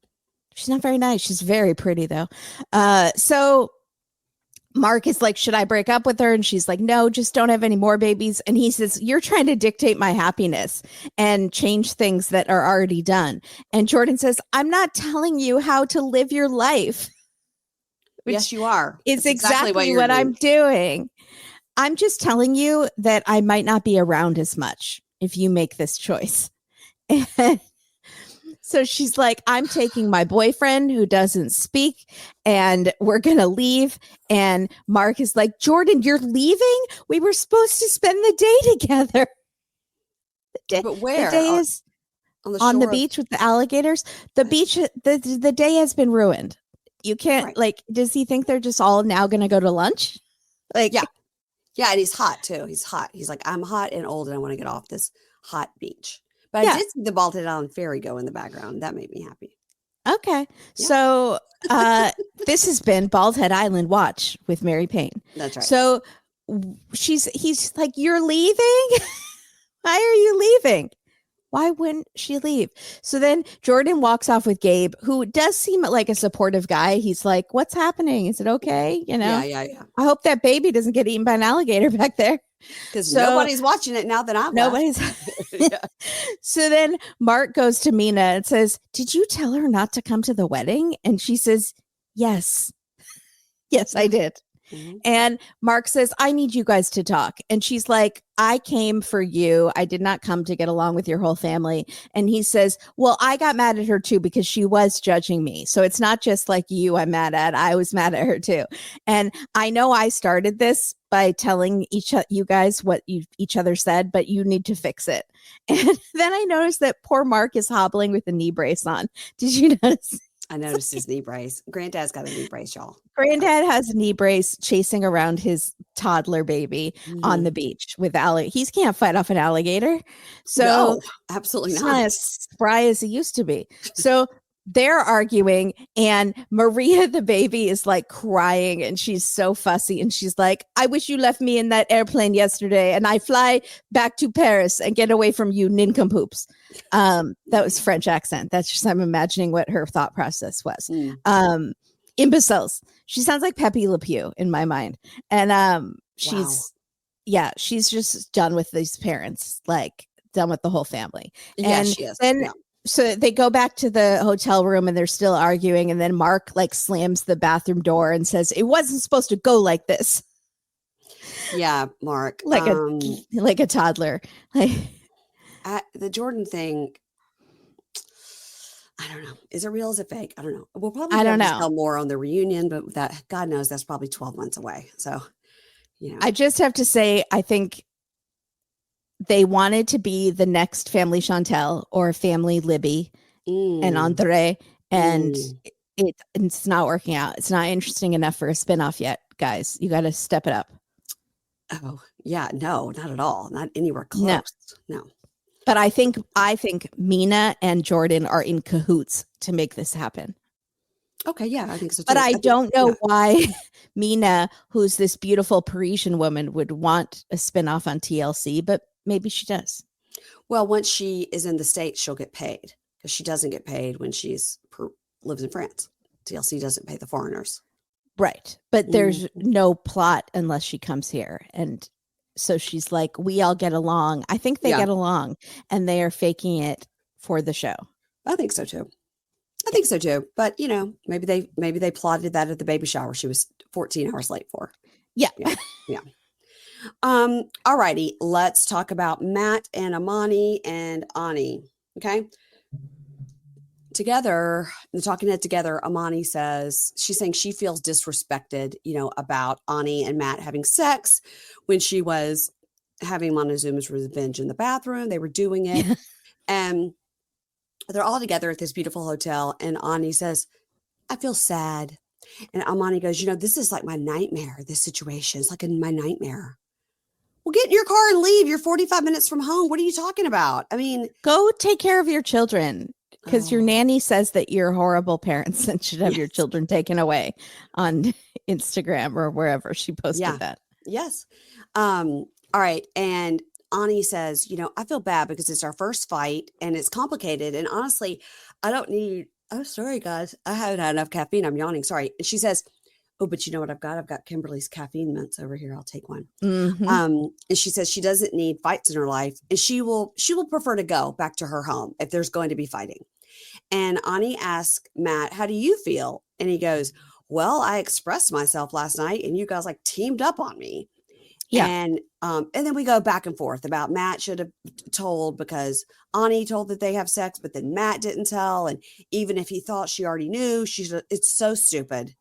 She's not very nice. She's very pretty, though. So Mark is like, should I break up with her? And she's like, no, just don't have any more babies. And he says, you're trying to dictate my happiness and change things that are already done. And Jordan says, I'm not telling you how to live your life. Yes, you are. It's exactly what I'm doing. I'm just telling you that I might not be around as much if you make this choice. So she's like, I'm taking my boyfriend who doesn't speak and we're going to leave. And Mark is like, Jordan, you're leaving? We were supposed to spend the day together. But The where? day is On the on the shore of beach with the alligators. The beach, the day has been ruined. You can't, right. like, does he think they're just all now going to go to lunch? Like, Yeah. Yeah, and he's hot too. He's hot. He's like, I'm hot and old and I want to get off this hot beach. But I yeah. did see the Bald Head Island ferry go in the background. That made me happy. Okay. Yeah. So this has been Bald Head Island Watch with Mary Payne. That's right. So he's like, you're leaving? Why are you leaving? Why wouldn't she leave? So then Jordan walks off with Gabe, who does seem like a supportive guy. He's like, what's happening? Is it okay? You know? Yeah. I hope that baby doesn't get eaten by an alligator back there. Because nobody's watching it now that I've nobody's. yeah. So then Mark goes to Mina and says, did you tell her not to come to the wedding? And she says, yes. Yes, I did. Mm-hmm. And Mark says, I need you guys to talk. And she's like, I came for you. I did not come to get along with your whole family. And he says, well, I got mad at her too, because she was judging me. So it's not just like you I'm mad at. I was mad at her too. And I know I started this by telling you guys what each other said, but you need to fix it. And then I noticed that poor Mark is hobbling with a knee brace on. Did you notice? I noticed his knee brace. Granddad's got a knee brace, y'all. Granddad has a knee brace chasing around his toddler baby on the beach with He can't fight off an alligator. So no, absolutely not. As spry as he used to be. So they're arguing, and Maria, the baby, is like crying, and she's so fussy. And she's like, I wish you left me in that airplane yesterday, and I fly back to Paris and get away from you nincompoops. That was French accent. That's just, I'm imagining what her thought process was. Imbeciles. She sounds like Pepe Le Pew in my mind. And she's just done with these parents, like done with the whole family. Yeah, and she is. then yeah. So they go back to the hotel room and they're still arguing. And then Mark like slams the bathroom door and says, it wasn't supposed to go like this. Yeah, Mark. Like a toddler. Like the Jordan thing, I don't know. Is it real? Is it fake? I don't know. We'll probably tell more on the reunion, but that God knows that's probably 12 months away. So, you know. I just have to say, I think they wanted to be the next Family Chantel or Family Libby and Andre, and it's not working out. It's not interesting enough for a spinoff yet, guys. You got to step it up. Oh, yeah. No, not at all. Not anywhere close. No. But I think Mina and Jordan are in cahoots to make this happen. Okay, yeah, I think so too. But I don't know why Mina, who's this beautiful Parisian woman, would want a spinoff on TLC, but maybe she does. Well, once she is in the States, she'll get paid, because she doesn't get paid when lives in France. TLC doesn't pay the foreigners. Right. But there's no plot unless she comes here. And so she's like, we all get along. I think they get along, and they are faking it for the show. I think so too. But you know, maybe they plotted that at the baby shower she was 14 hours late for. Yeah. All righty. Let's talk about Matt and Amani and Ani. Okay. Together, the talking it together, Amani says she's saying she feels disrespected, you know, about Ani and Matt having sex when she was having Montezuma's revenge in the bathroom. They were doing it. And they're all together at this beautiful hotel. And Ani says, I feel sad. And Amani goes, you know, this is like my nightmare. This situation is like my nightmare. Well, get in your car and leave. You're 45 minutes from home. What are you talking about? I mean, go take care of your children, because your nanny says that you're horrible parents and should have your children taken away on Instagram or wherever she posted that. Yes. All right. And Ani says, you know, I feel bad because it's our first fight and it's complicated. And honestly, I don't need, oh, sorry, guys. I haven't had enough caffeine. I'm yawning. Sorry. And she says, oh, but you know what I've got? I've got Kimberly's caffeine mints over here. I'll take one. Mm-hmm. And she says she doesn't need fights in her life. And she will prefer to go back to her home if there's going to be fighting. And Ani asks Matt, how do you feel? And he goes, well, I expressed myself last night and you guys like teamed up on me. Yeah. And And then we go back and forth about Matt should have told because Ani told that they have sex, but then Matt didn't tell. And even if he thought she already knew, it's so stupid.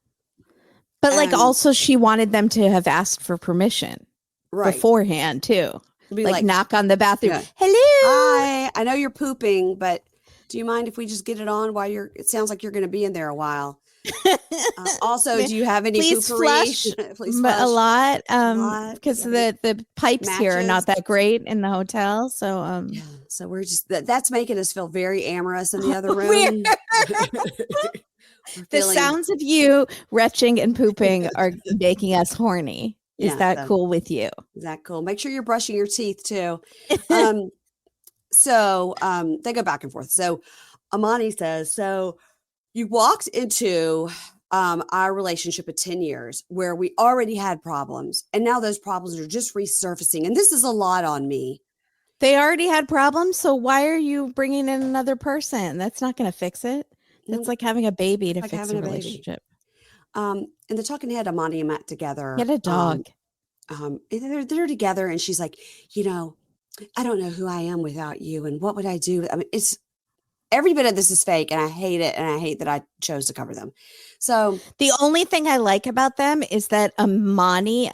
But like also she wanted them to have asked for permission beforehand too. Like knock on the bathroom. Yeah. Hello. Hi, I know you're pooping, but do you mind if we just get it on while it sounds like you're going to be in there a while. Also, do you have any please poopery? Flush, Please flush. A lot because the pipes matches. Here are not that great in the hotel, so yeah, so we're just that's making us feel very amorous in the other room. The sounds of you retching and pooping are making us horny. Is that cool with you? Is that cool? Make sure you're brushing your teeth too. So they go back and forth. So Amani says, so you walked into our relationship of 10 years where we already had problems. And now those problems are just resurfacing. And this is a lot on me. They already had problems. So why are you bringing in another person? That's not going to fix it. It's like having a baby to fix a relationship. In the talking head, Amani and Matt together. Get a dog. They're together. And she's like, I don't know who I am without you. And what would I do? I mean, it's every bit of this is fake and I hate it. And I hate that I chose to cover them. So the only thing I like about them is that Amani,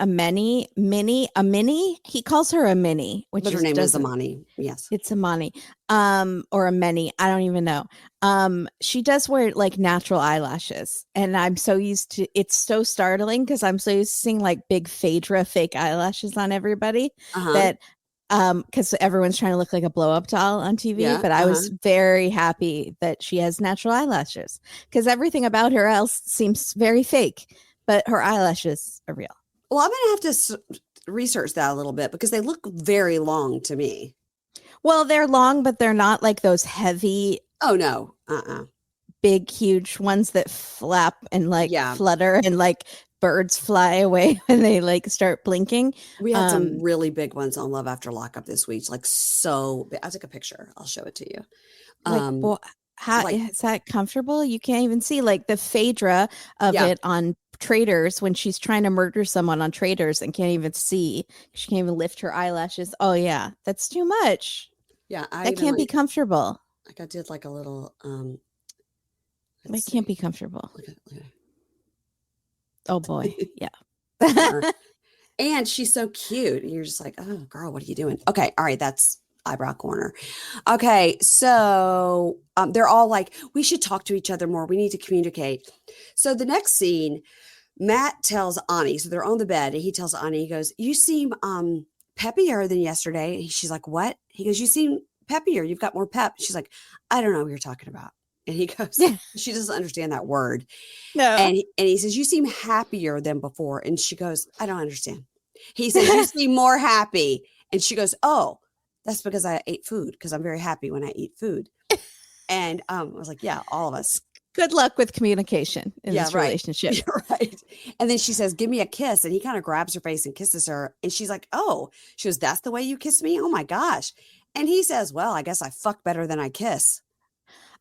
he calls her a Minnie, but her name is Amani. Yes. It's Amani, or a Minnie. I don't even know. She does wear like natural eyelashes and I'm so used to, it's so startling because I'm so used to seeing like big Phaedra fake eyelashes on everybody that because everyone's trying to look like a blow up doll on TV, but I was very happy that she has natural eyelashes because everything about her else seems very fake, but her eyelashes are real. Well, I'm going to have to research that a little bit because they look very long to me. Well, they're long, but they're not like those heavy. Oh, no. Big, huge ones that flap and like flutter and like birds fly away when they like start blinking. We had some really big ones on Love After Lockup this week, like so big. I took a picture. I'll show it to you. How is that comfortable? You can't even see like the Phaedra of it on Traders when she's trying to murder someone on Traders and can't even see. She can't even lift her eyelashes. Oh yeah, that's too much. Yeah, that can't be comfortable. Like I did like a little. It can't be comfortable. Look at. Oh boy. Yeah. And she's so cute. You're just like, oh girl, what are you doing? Okay. All right. That's eyebrow corner. Okay. So they're all like, we should talk to each other more. We need to communicate. So the next scene, Matt tells Ani, so they're on the bed and he tells Ani, he goes, you seem peppier than yesterday. And she's like, what? He goes, you seem peppier. You've got more pep. She's like, I don't know what you're talking about. And he goes, she doesn't understand that word. No. And he says, you seem happier than before. And she goes, I don't understand. He says, you seem more happy. And she goes, oh, that's because I ate food because I'm very happy when I eat food. And I was like, yeah, all of us. Good luck with communication in this relationship. You're right. And then she says, give me a kiss. And he kind of grabs her face and kisses her. And she's like, oh, she goes, that's the way you kiss me? Oh my gosh. And he says, well, I guess I fuck better than I kiss.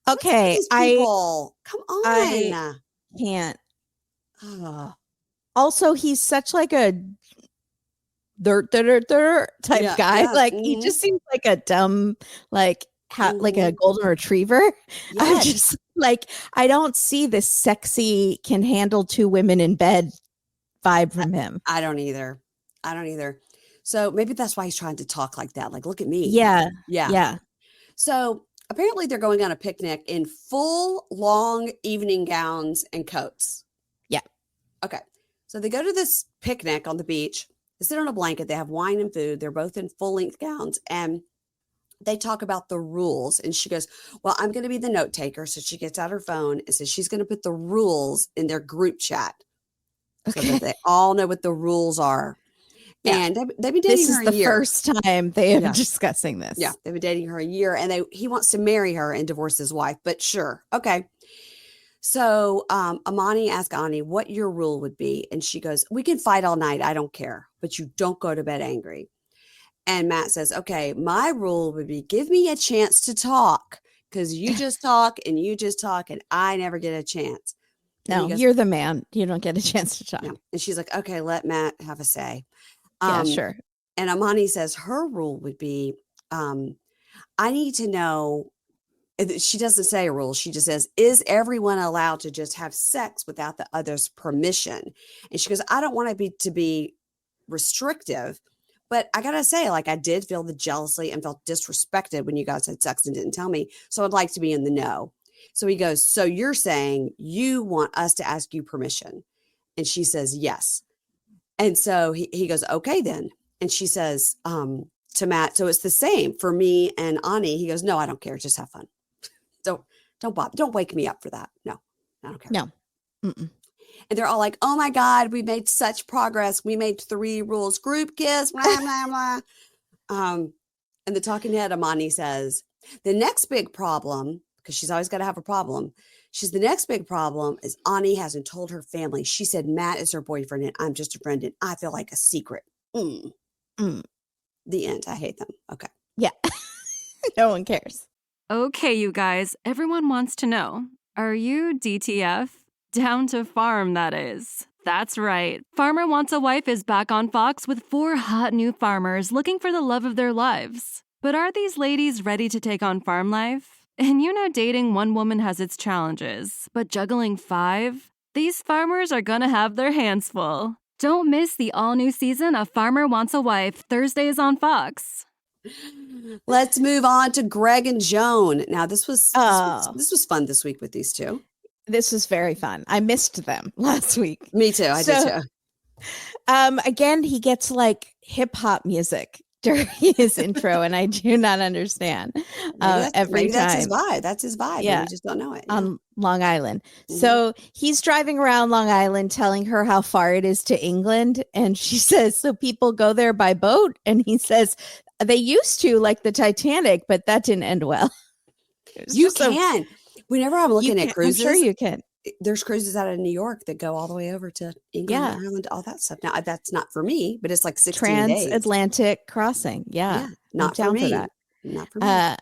Okay, come on. I can't. Also, he's such like a type guy. Yeah, like he just seems like a dumb, like like a golden retriever. Yes. I'm just like, I don't see this sexy can handle two women in bed vibe from him. I don't either. So maybe that's why he's trying to talk like that. Like, look at me. Yeah. So apparently they're going on a picnic in full long evening gowns and coats. Yeah. Okay. So they go to this picnic on the beach. They sit on a blanket. They have wine and food. They're both in full length gowns and they talk about the rules. And she goes, well, I'm going to be the note taker. So she gets out her phone and says she's going to put the rules in their group chat. Okay. So that they all know what the rules are. Yeah. And they've been dating her a year. This is the first time they are discussing this. Yeah, they've been dating her a year, and he wants to marry her and divorce his wife. But sure, okay. So Amani asked Ani what your rule would be, and she goes, "We can fight all night. I don't care, but you don't go to bed angry." And Matt says, "Okay, my rule would be give me a chance to talk because you just talk and you just talk, and I never get a chance." No, you're the man. You don't get a chance to talk. No. And she's like, "Okay, let Matt have a say." Yeah, sure. And Amani says her rule would be, I need to know. She doesn't say a rule. She just says, is everyone allowed to just have sex without the other's permission? And she goes, I don't want to be restrictive, but I got to say, like, I did feel the jealousy and felt disrespected when you guys had sex and didn't tell me. So I'd like to be in the know. So he goes, so you're saying you want us to ask you permission? And she says, yes. And so he goes, okay, then. And she says to Matt, so it's the same for me and Ani. He goes, no, I don't care. Just have fun. Don't bother. Don't wake me up for that. No, I don't care. No. Mm-mm. And they're all like, oh my God, we made such progress. We made 3 rules, group kiss, blah, blah, blah. And the talking head, Amani says, the next big problem, because she's always got to have a problem. The next big problem is Ani hasn't told her family. She said Matt is her boyfriend and I'm just a friend and I feel like a secret. The end. I hate them. Okay. Yeah. No one cares. Okay, you guys, everyone wants to know, are you DTF? Down to farm, that is. That's right. Farmer Wants a Wife is back on Fox with 4 hot new farmers looking for the love of their lives. But are these ladies ready to take on farm life? And you know dating one woman has its challenges, but juggling 5? These farmers are gonna have their hands full. Don't miss the all-new season of Farmer Wants a Wife, Thursdays on Fox. Let's move on to Greg and Joan. Now, this was fun this week with these two. This was very fun. I missed them last week. Me too. I did too. Again, he gets like hip hop music during his intro, and I do not understand every time. That's his vibe. That's his vibe. Yeah, we just don't know it. On Long Island. Mm-hmm. So he's driving around Long Island telling her how far it is to England. And she says, so people go there by boat? And he says, they used to, like the Titanic, but that didn't end well. You can. Whenever I'm looking at cruises, I'm sure you can. There's cruises out of New York that go all the way over to England, Ireland, all that stuff. Now, that's not for me, but it's like 16 days. Transatlantic crossing. Yeah. Not for me. Not for me.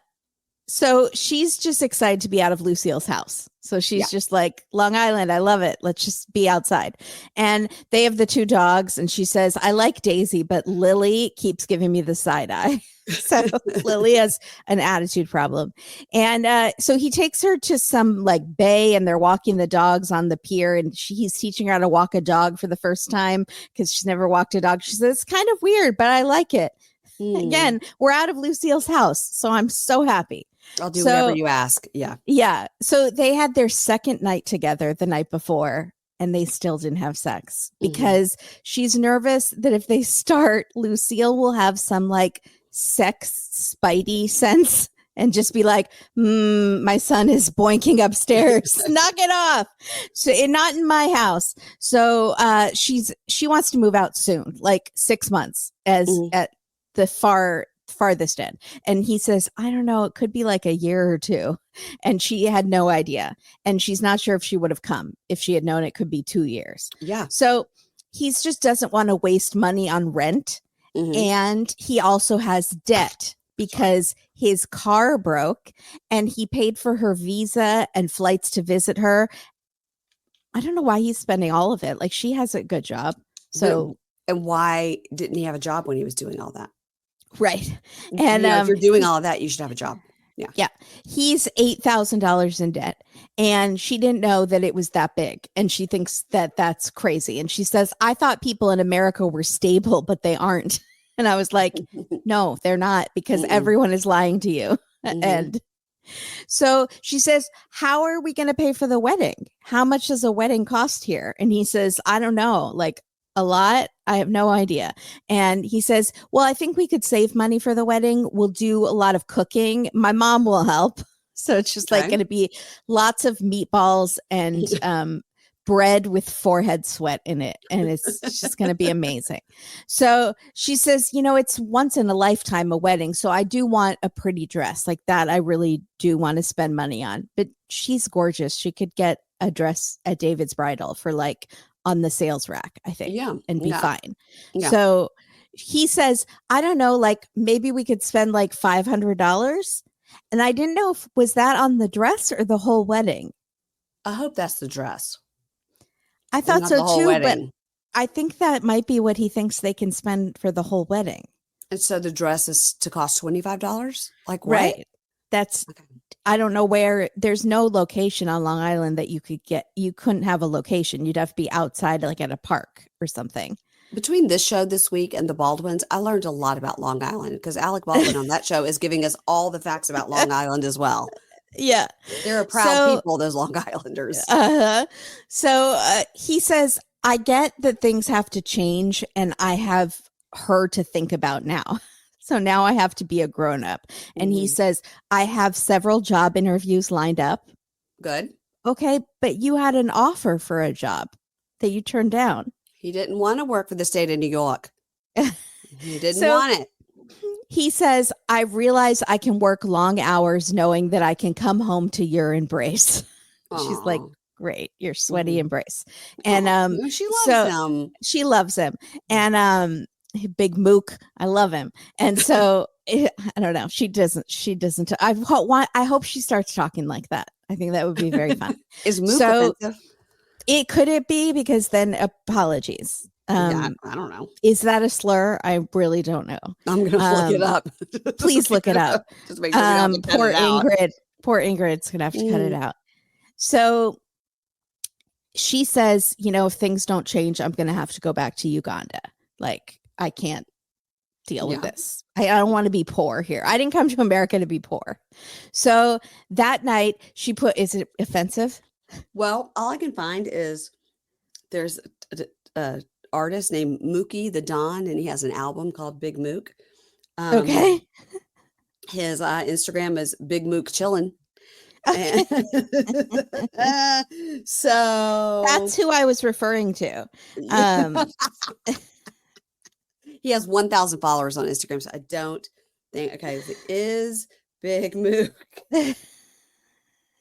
So she's just excited to be out of Lucille's house. So she's just like, Long Island, I love it. Let's just be outside. And they have the 2 dogs. And she says, I like Daisy, but Lily keeps giving me the side eye. So Lily has an attitude problem. And so he takes her to some like bay and they're walking the dogs on the pier. And he's teaching her how to walk a dog for the first time because she's never walked a dog. She says, it's kind of weird, but I like it. Again, we're out of Lucille's house. So I'm so happy. I'll do whatever you ask. Yeah. Yeah. So they had their second night together the night before and they still didn't have sex because she's nervous that if they start, Lucille will have some like sex spidey sense and just be like, my son is boinking upstairs. Knock it off. So not in my house. So she wants to move out soon, like 6 months at the farthest end. And he says, I don't know, it could be like a year or 2. And she had no idea. And she's not sure if she would have come if she had known it could be 2 years. Yeah. So he just doesn't want to waste money on rent. And he also has debt because his car broke and he paid for her visa and flights to visit her. I don't know why he's spending all of it. Like she has a good job. So and why didn't he have a job when he was doing all that? Right. And if you're doing all of that, you should have a job. Yeah. Yeah. He's $8,000 in debt. And she didn't know that it was that big. And she thinks that that's crazy. And she says, I thought people in America were stable, but they aren't. And I was like, no, they're not because everyone is lying to you. And so she says, how are we going to pay for the wedding? How much does a wedding cost here? And he says, I don't know. Like a lot. I have no idea. And he says, well, I think we could save money for the wedding. We'll do a lot of cooking. My mom will help. So it's just like going to be lots of meatballs and bread with forehead sweat in it. And it's just going to be amazing. So she says, you know, it's once in a lifetime, a wedding. So I do want a pretty dress like that. I really do want to spend money on, but she's gorgeous. She could get a dress at David's Bridal for like on the sales rack, I think, and be fine. Yeah. So he says, I don't know, like maybe we could spend like $500. And I didn't know was that on the dress or the whole wedding? I hope that's the dress. I thought so too, but I think that might be what he thinks they can spend for the whole wedding. And so the dress is to cost $25? Like what? Right. That's, Okay. I don't know where, there's no location on Long Island that you could get. You couldn't have a location. You'd have to be outside, like at a park or something. Between this show this week and the Baldwins, I learned a lot about Long Island because Alec Baldwin on that show is giving us all the facts about Long Island as well. Yeah. They're a proud people, those Long Islanders. So he says, I get that things have to change and I have her to think about now. So now I have to be a grown up. And he says, I have several job interviews lined up. Good. Okay, but you had an offer for a job that you turned down. He didn't want to work for the state of New York. He didn't want it. He says, I realize I can work long hours knowing that I can come home to your embrace. She's like, great, your sweaty embrace. And she loves him. She loves him. And big mook, I love him. And so I don't know. She doesn't. I hope she starts talking like that. I think that would be very fun. Is mook offensive? Could it be? Because then apologies. Yeah, I don't know. Is that a slur? I really don't know. I'm going to look it up. Please look it up. Just make sure we don't have to cut it out. Poor Ingrid's going to have to cut it out. So she says, if things don't change, I'm going to have to go back to Uganda. Like, I can't deal with this. I don't want to be poor here. I didn't come to America to be poor. So that night she is it offensive? Well, all I can find is there's a artist named Mookie the Don, and he has an album called Big Mook. Okay. His Instagram is Big Mook Chillin'. So that's who I was referring to. He has 1,000 followers on Instagram, so I don't think. Okay, if it is Big Mook,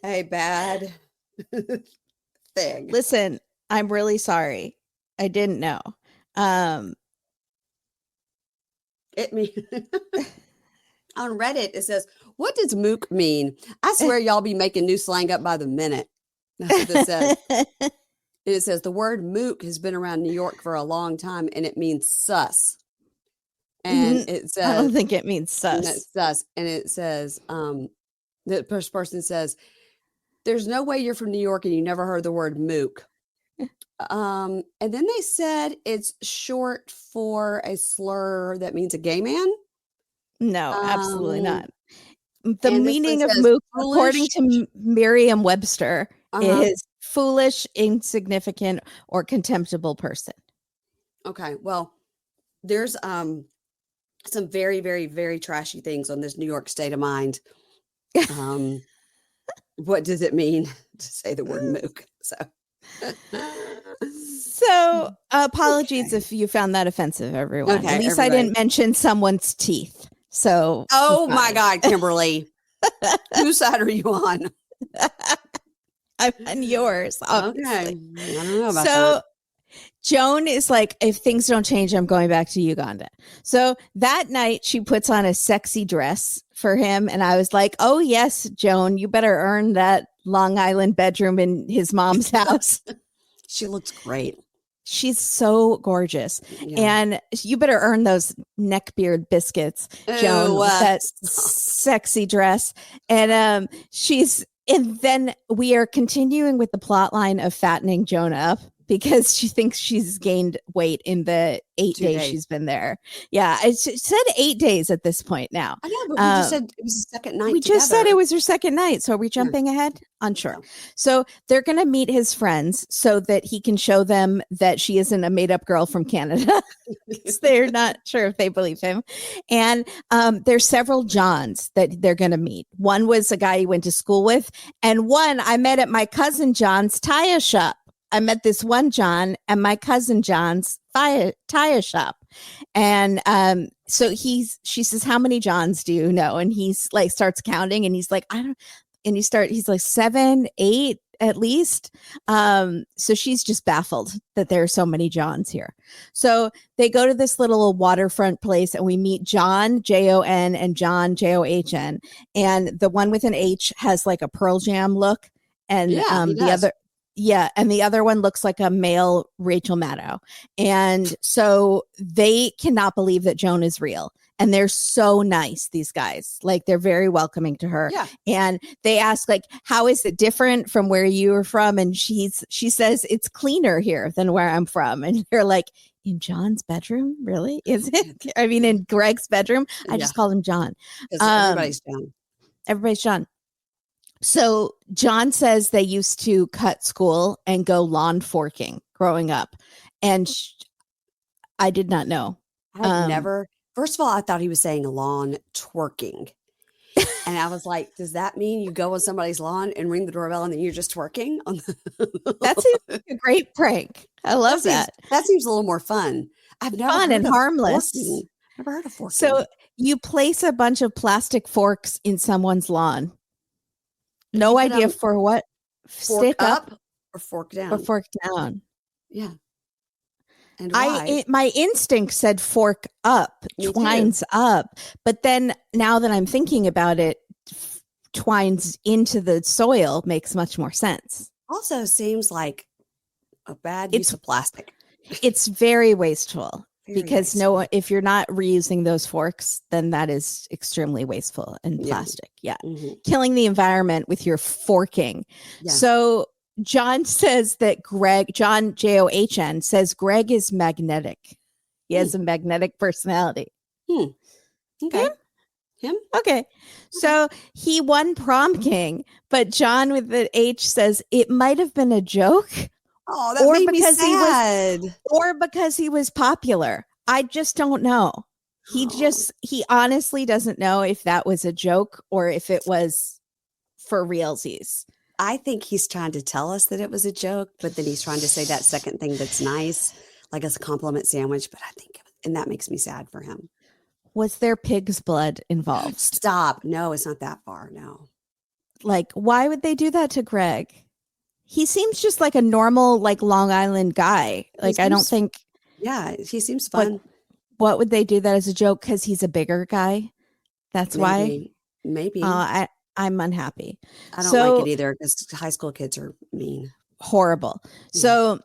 a bad thing. Listen, I'm really sorry. I didn't know. It means on Reddit it says, "What does mook mean? I swear y'all be making new slang up by the minute." That's what it says. And it says the word mook has been around New York for a long time, and it means sus. And it says, I don't think it means sus. It's sus. And it says, the first person says, "There's no way you're from New York and you never heard the word mook." And then they said it's short for a slur that means a gay man. No, absolutely not. The meaning of mook, according to Merriam-Webster, is foolish, insignificant, or contemptible person. Okay, well, there's some very, very, very trashy things on this New York state of mind. What does it mean to say the word mook? So apologies if you found that offensive, everyone. Okay, at least I didn't mention someone's teeth. So my God, Kimberly. Whose side are you on? I'm on yours. Obviously. Okay. I don't know about that. Joan is like, if things don't change, I'm going back to Uganda. So that night she puts on a sexy dress for him. And I was like, oh yes, Joan, you better earn that Long Island bedroom in his mom's house. She looks great. She's so gorgeous. Yeah. And you better earn those neckbeard biscuits, Joan, with that sexy dress. And and then we are continuing with the plot line of fattening Joan up because she thinks she's gained weight in the 8 days she's been there. Yeah, it said 8 days at this point now. I know, but we just said it was the second night. We just said it was her second night. So are we jumping ahead? Unsure. No. So they're going to meet his friends so that he can show them that she isn't a made up girl from Canada. They're not sure if they believe him. And there's several Johns that they're going to meet. One was a guy he went to school with, and one I met at my cousin John's tire shop. I met this one John at my cousin John's tire shop. And so she says, how many Johns do you know? And he's like, starts counting, and he's like, I don't, and he's like 7, 8 at least. So she's just baffled that there are so many Johns here. So they go to this little waterfront place, and we meet John, Jon, and John, John. And the one with an H has like a Pearl Jam look. And the other one looks like a male Rachel Maddow. And so they cannot believe that Joan is real. And they're so nice, these guys. Like, they're very welcoming to her. Yeah. And they ask, like, how is it different from where you were from? And she says, it's cleaner here than where I'm from. And they're like, in John's bedroom? Really? Is it? I mean, in Greg's bedroom? I just called him John. Everybody's John. Everybody's John. So John says they used to cut school and go lawn forking growing up. And I did not know. I've never, first of all, I thought he was saying lawn twerking. And I was like, does that mean you go on somebody's lawn and ring the doorbell and then you're just twerking? That seems like a great prank. I love that. That seems a little more fun. I've never fun heard and of harmless. Forking. Never heard of forking. So you place a bunch of plastic forks in someone's lawn. No idea for what. Fork Stick up or fork down. Or fork down. Yeah. And why? My instinct said fork up, twines up. But then now that I'm thinking about it, twines into the soil makes much more sense. Also seems like a bad use of plastic. It's very wasteful. Because if you're not reusing those forks, then that is extremely wasteful and plastic. Yeah. Mm-hmm. Killing the environment with your forking. Yeah. So John says that John, John, says Greg is magnetic. He has a magnetic personality. Okay. Him? Okay. So he won prom king, but John with the H says it might have been a joke. Oh, that made me sad. Or because he was popular. I just don't know. He honestly doesn't know if that was a joke or if it was for realsies. I think he's trying to tell us that it was a joke, but then he's trying to say that second thing that's nice, like as a compliment sandwich. But and that makes me sad for him. Was there pig's blood involved? Stop. No, it's not that far. No. Like, why would they do that to Greg? He seems just like a normal, like, Long Island guy. Like, I don't think. Yeah, he seems fun. What would they do that as a joke? Because he's a bigger guy. That's why. Maybe. I'm unhappy. I don't like it either because high school kids are mean. Horrible. Yeah. So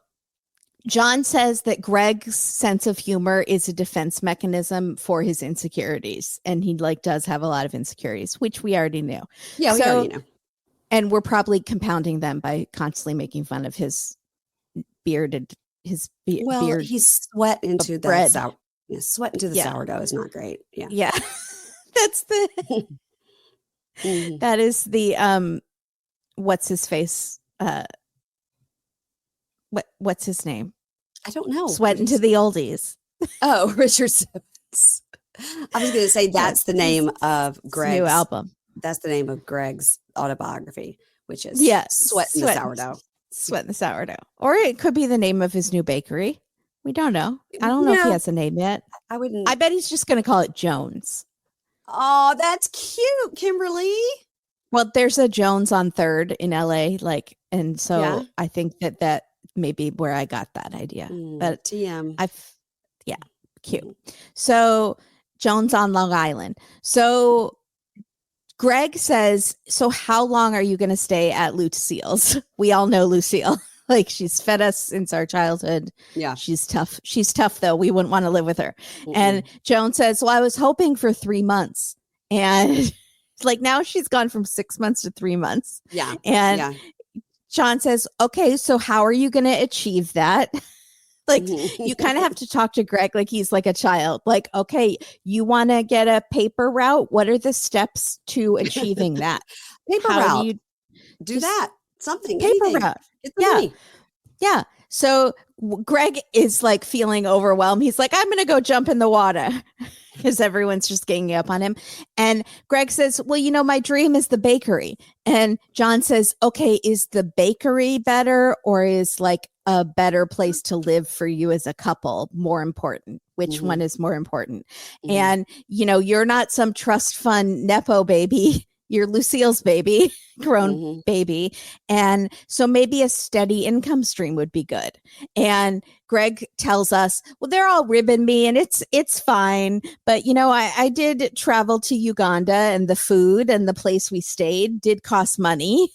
John says that Greg's sense of humor is a defense mechanism for his insecurities. And he does have a lot of insecurities, which we already knew. Yeah, we already know. And we're probably compounding them by constantly making fun of his beard. He's sweat into the bread. Sweat into the sourdough is not great. Yeah. Yeah. That's the that is the what's his face? What's his name? I don't know. Sweat into the oldies. Oh, Richard Simmons. I was going to say that's the name of Greg's new album. That's the name of Greg's autobiography, which is Sweat in the Sourdough. Sweat in the Sourdough. Or it could be the name of his new bakery. We don't know. I don't know if he has a name yet. I wouldn't. I bet he's just going to call it Jones. Oh, that's cute, Kimberly. Well, there's a Jones on 3rd in LA, and so I think that may be where I got that idea. But TM. Cute. So Jones on Long Island. So Greg says, so how long are you going to stay at Lucille's? We all know Lucille. She's fed us since our childhood. Yeah. She's tough. She's tough, though. We wouldn't want to live with her. And Joan says, well, I was hoping for 3 months. And now she's gone from 6 months to 3 months. Yeah. And John says, okay, so how are you going to achieve that? You kind of have to talk to Greg like he's like a child. Okay, you want to get a paper route? What are the steps to achieving that? Paper route. Do you do that? Something. Paper route. Yeah. So Greg is feeling overwhelmed. He's like, I'm going to go jump in the water because everyone's just ganging up on him. And Greg says, well, my dream is the bakery. And John says, okay, is the bakery better or is a better place to live for you as a couple more important? Which one is more important? And, you're not some trust fund Nepo baby. You're Lucille's baby, grown baby. And so maybe a steady income stream would be good. And Greg tells us, well, they're all ribbing me and it's fine. But, I did travel to Uganda and the food and the place we stayed did cost money.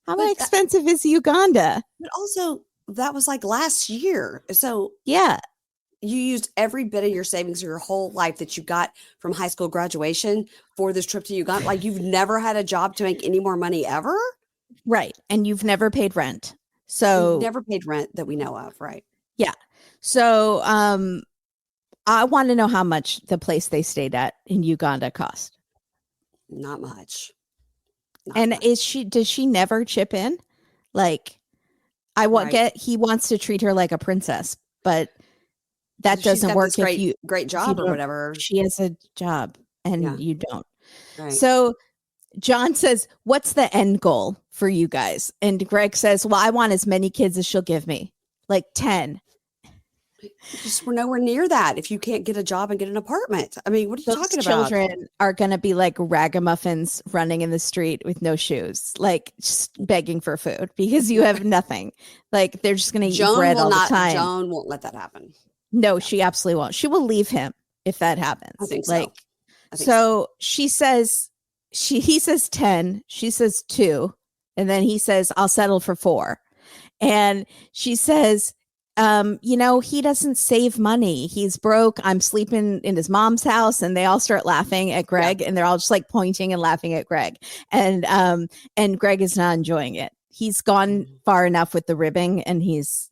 How expensive is Uganda? But also that was last year. So yeah. You used every bit of your savings of your whole life that you got from high school graduation for this trip to Uganda. Like you've never had a job to make any more money ever? Right. And you've never paid rent. You've So never paid rent that we know of, right? yeah. So I want to know how much the place they stayed at in Uganda cost. Not much. And does she never chip in? Like he wants to treat her like a princess, but that doesn't work if you great job or whatever. She has a job and you don't. Right. So John says, "What's the end goal for you guys?" And Greg says, "Well, I want as many kids as she'll give me, like 10." We're nowhere near that if you can't get a job and get an apartment. I mean, what are you talking about? Children are going to be like ragamuffins running in the street with no shoes, like just begging for food because you have nothing. Like they're just going to eat bread all the time. Joan won't let that happen. No, she absolutely won't. She will leave him if that happens. I think so. So she says, he says 10, she says 2, and then he says, "I'll settle for 4." And she says, he doesn't save money. He's broke. I'm sleeping in his mom's house. And they all start laughing at Greg and they're all just like pointing and laughing at Greg. And Greg is not enjoying it. He's gone far enough with the ribbing and he's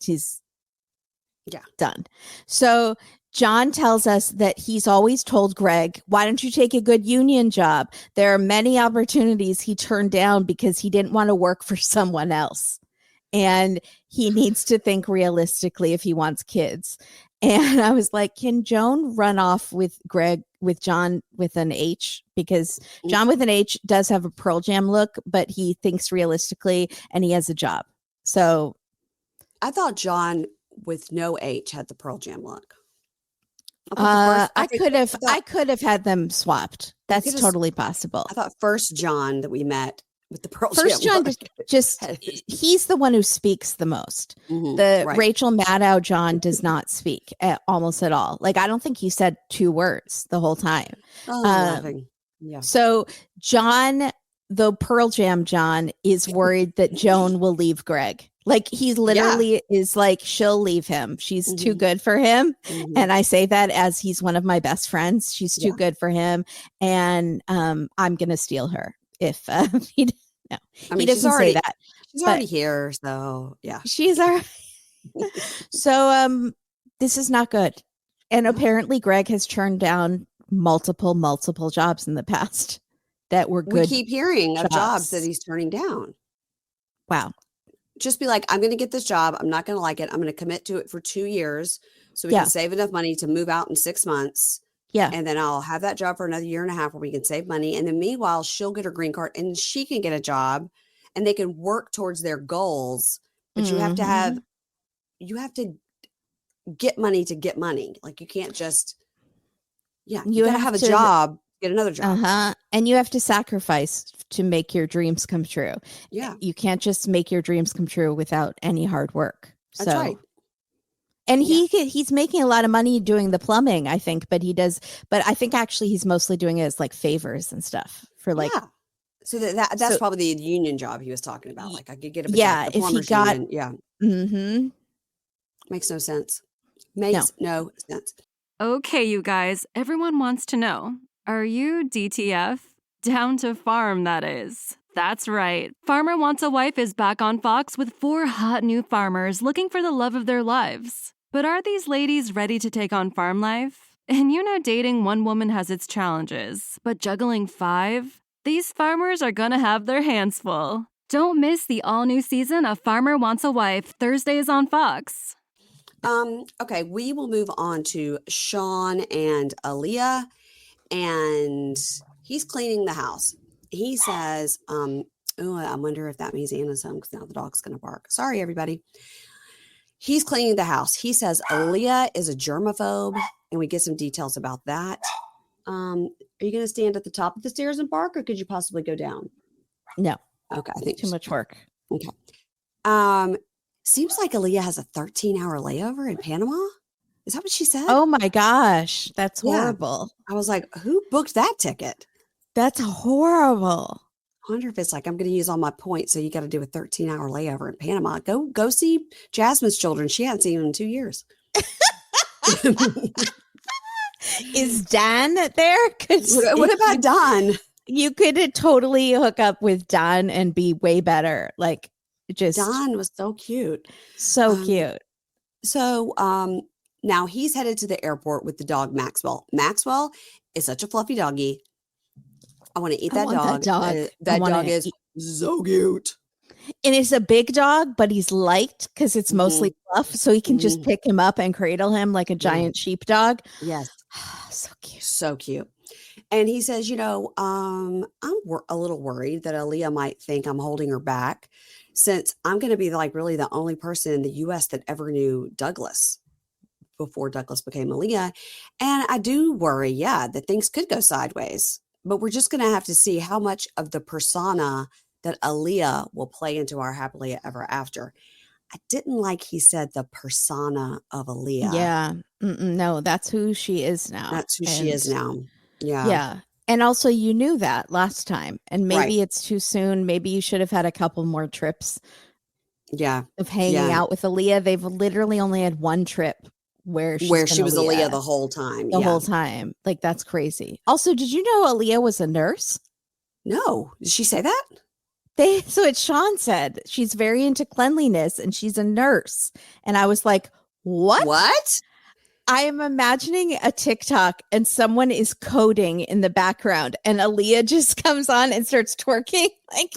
done. So John tells us that he's always told Greg, "Why don't you take a good union job?" There are many opportunities he turned down because he didn't want to work for someone else. And he needs to think realistically if he wants kids. And I was like, can Joan run off with John with an H? Because John with an H does have a Pearl Jam look, but he thinks realistically and he has a job. So I thought John with no H had the Pearl Jam look. I could have had them swapped. That's totally possible. I thought first John that we met with the Pearl First Jam John just he's the one who speaks the most. Right. Rachel Maddow John does not speak almost at all. Like I don't think he said 2 words the whole time. Nothing. Yeah. So John, the Pearl Jam John, is worried that Joan will leave Greg. Like he literally is like, she'll leave him. She's too good for him. And I say that as he's one of my best friends. She's too good for him. And I'm going to steal her if he doesn't say that. She's already here. So yeah. She's all right. So this is not good. And apparently Greg has turned down multiple jobs in the past that were good. We keep hearing of jobs that he's turning down. Wow. Just be like, I'm going to get this job. I'm not going to like it. I'm going to commit to it for 2 years so we can save enough money to move out in 6 months. Yeah. And then I'll have that job for another year and a half where we can save money. And then meanwhile, she'll get her green card and she can get a job and they can work towards their goals. But you have to get money to get money. Like you can't just, you gotta have a job, get another job. And you have to sacrifice to make your dreams come true. Yeah. You can't just make your dreams come true without any hard work. That's right. And he's making a lot of money doing the plumbing, I think, but I think actually he's mostly doing it as like favors and stuff for like. Yeah. So that's probably the union job he was talking about. Like I could get a if he got union. Makes no sense. No sense. Okay, you guys, everyone wants to know, are you DTF? Down to farm, that is. That's right. Farmer Wants a Wife is back on Fox with 4 hot new farmers looking for the love of their lives. But are these ladies ready to take on farm life? And dating one woman has its challenges, but juggling 5? These farmers are gonna have their hands full. Don't miss the all-new season of Farmer Wants a Wife, Thursdays on Fox. Okay, we will move on to Sean and Aaliyah, and he's cleaning the house. He says, I wonder if that means Anna's home because now the dog's going to bark. Sorry, everybody. He's cleaning the house. He says Aaliyah is a germaphobe, and we get some details about that. Are you going to stand at the top of the stairs and bark, or could you possibly go down? No. Okay, I think too much work. Okay. Seems like Aaliyah has a 13-hour layover in Panama. Is that what she said? Oh my gosh, that's horrible. I was like, who booked that ticket? That's horrible. I wonder if it's like, I'm going to use all my points, so you got to do a 13-hour layover in Panama. Go see Jasmine's children. She hasn't seen them in 2 years. Is Dan there? 'Cause What about Don? you could totally hook up with Don and be way better. Like, just Don was so cute. so Um, cute. So now he's headed to the airport with the dog Maxwell. Maxwell is such a fluffy doggy. I want to eat I that want that dog. dog. I That wanna dog is eat- so cute. And it's a big dog, but he's light because it's mostly Mhm, fluff. So he can just mhm. pick him up and cradle him like a Yeah. giant sheepdog. Yes, So cute. so cute. And he says, I'm a little worried that Aaliyah might think I'm holding her back since I'm going to be like really the only person in the US that ever knew Douglas before Douglas became Aaliyah. And I do worry, yeah, that things could go sideways, but we're just going to have to see how much of the persona that Aaliyah will play into our happily ever after. I didn't like he said the persona of Aaliyah. Yeah. No, that's who she is now. That's who she is now. Yeah. Yeah. And also, you knew that last time. And maybe Right. it's too soon. Maybe you should have had a couple more trips Yeah. of hanging Yeah. out with Aaliyah. They've literally only had one trip where She been was Aaliyah the whole time. the Yeah. whole time. Like, that's crazy. Also, did you know Aaliyah was a nurse? No. Did she say that? So it's Sean said she's very into cleanliness and she's a nurse. And I was like, what? What? I am imagining a TikTok and someone is coding in the background and Aaliyah just comes on and starts twerking like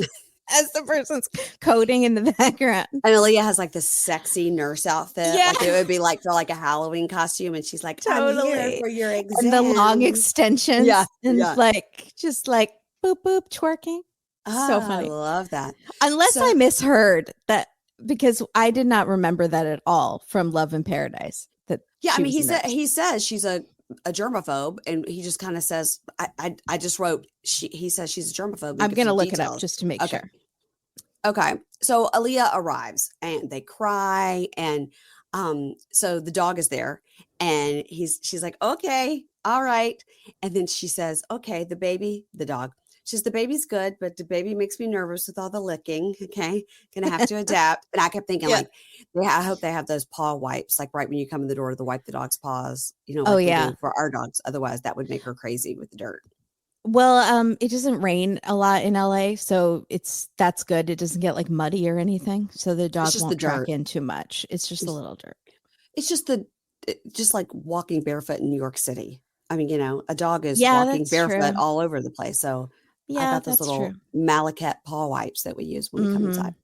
as the person's coding in the background. And Aaliyah has like this sexy nurse outfit. Yeah. Like it would be like for like a Halloween costume. And she's like, I'm here Totally. for your exam. And the long extensions. Yeah, And yeah. like, just like boop, boop, twerking. So funny. I love that. Unless I misheard that, because I did not remember that at all from Love in Paradise. That Yeah, I she mean, was a nurse. he says she's a germaphobe, and he just kind of says, I just wrote, he says she's a germaphobe. I'm going to look it up just to make Okay. sure. Okay. So Aaliyah arrives and they cry. And so the dog is there and she's like, okay, all right. And then she says, okay, the dog. She says, the baby's good, but the baby makes me nervous with all the licking. Okay. Gonna have to adapt. And I kept thinking, Yeah. like, I hope they have those paw wipes, like right when you come in the door to wipe the dog's paws, like Oh, we yeah. do for our dogs. Otherwise, that would make her crazy with the dirt. Well, it doesn't rain a lot in LA, so that's good. It doesn't get like muddy or anything, so the dog just won't the track dirt. in too much. It's just a little dirt. It's just like walking barefoot in New York City. I mean, a dog is Yeah, walking that's barefoot true. all over the place. So I Yeah, got those that's little true. Malacat paw wipes that we use when we come Mhm. inside.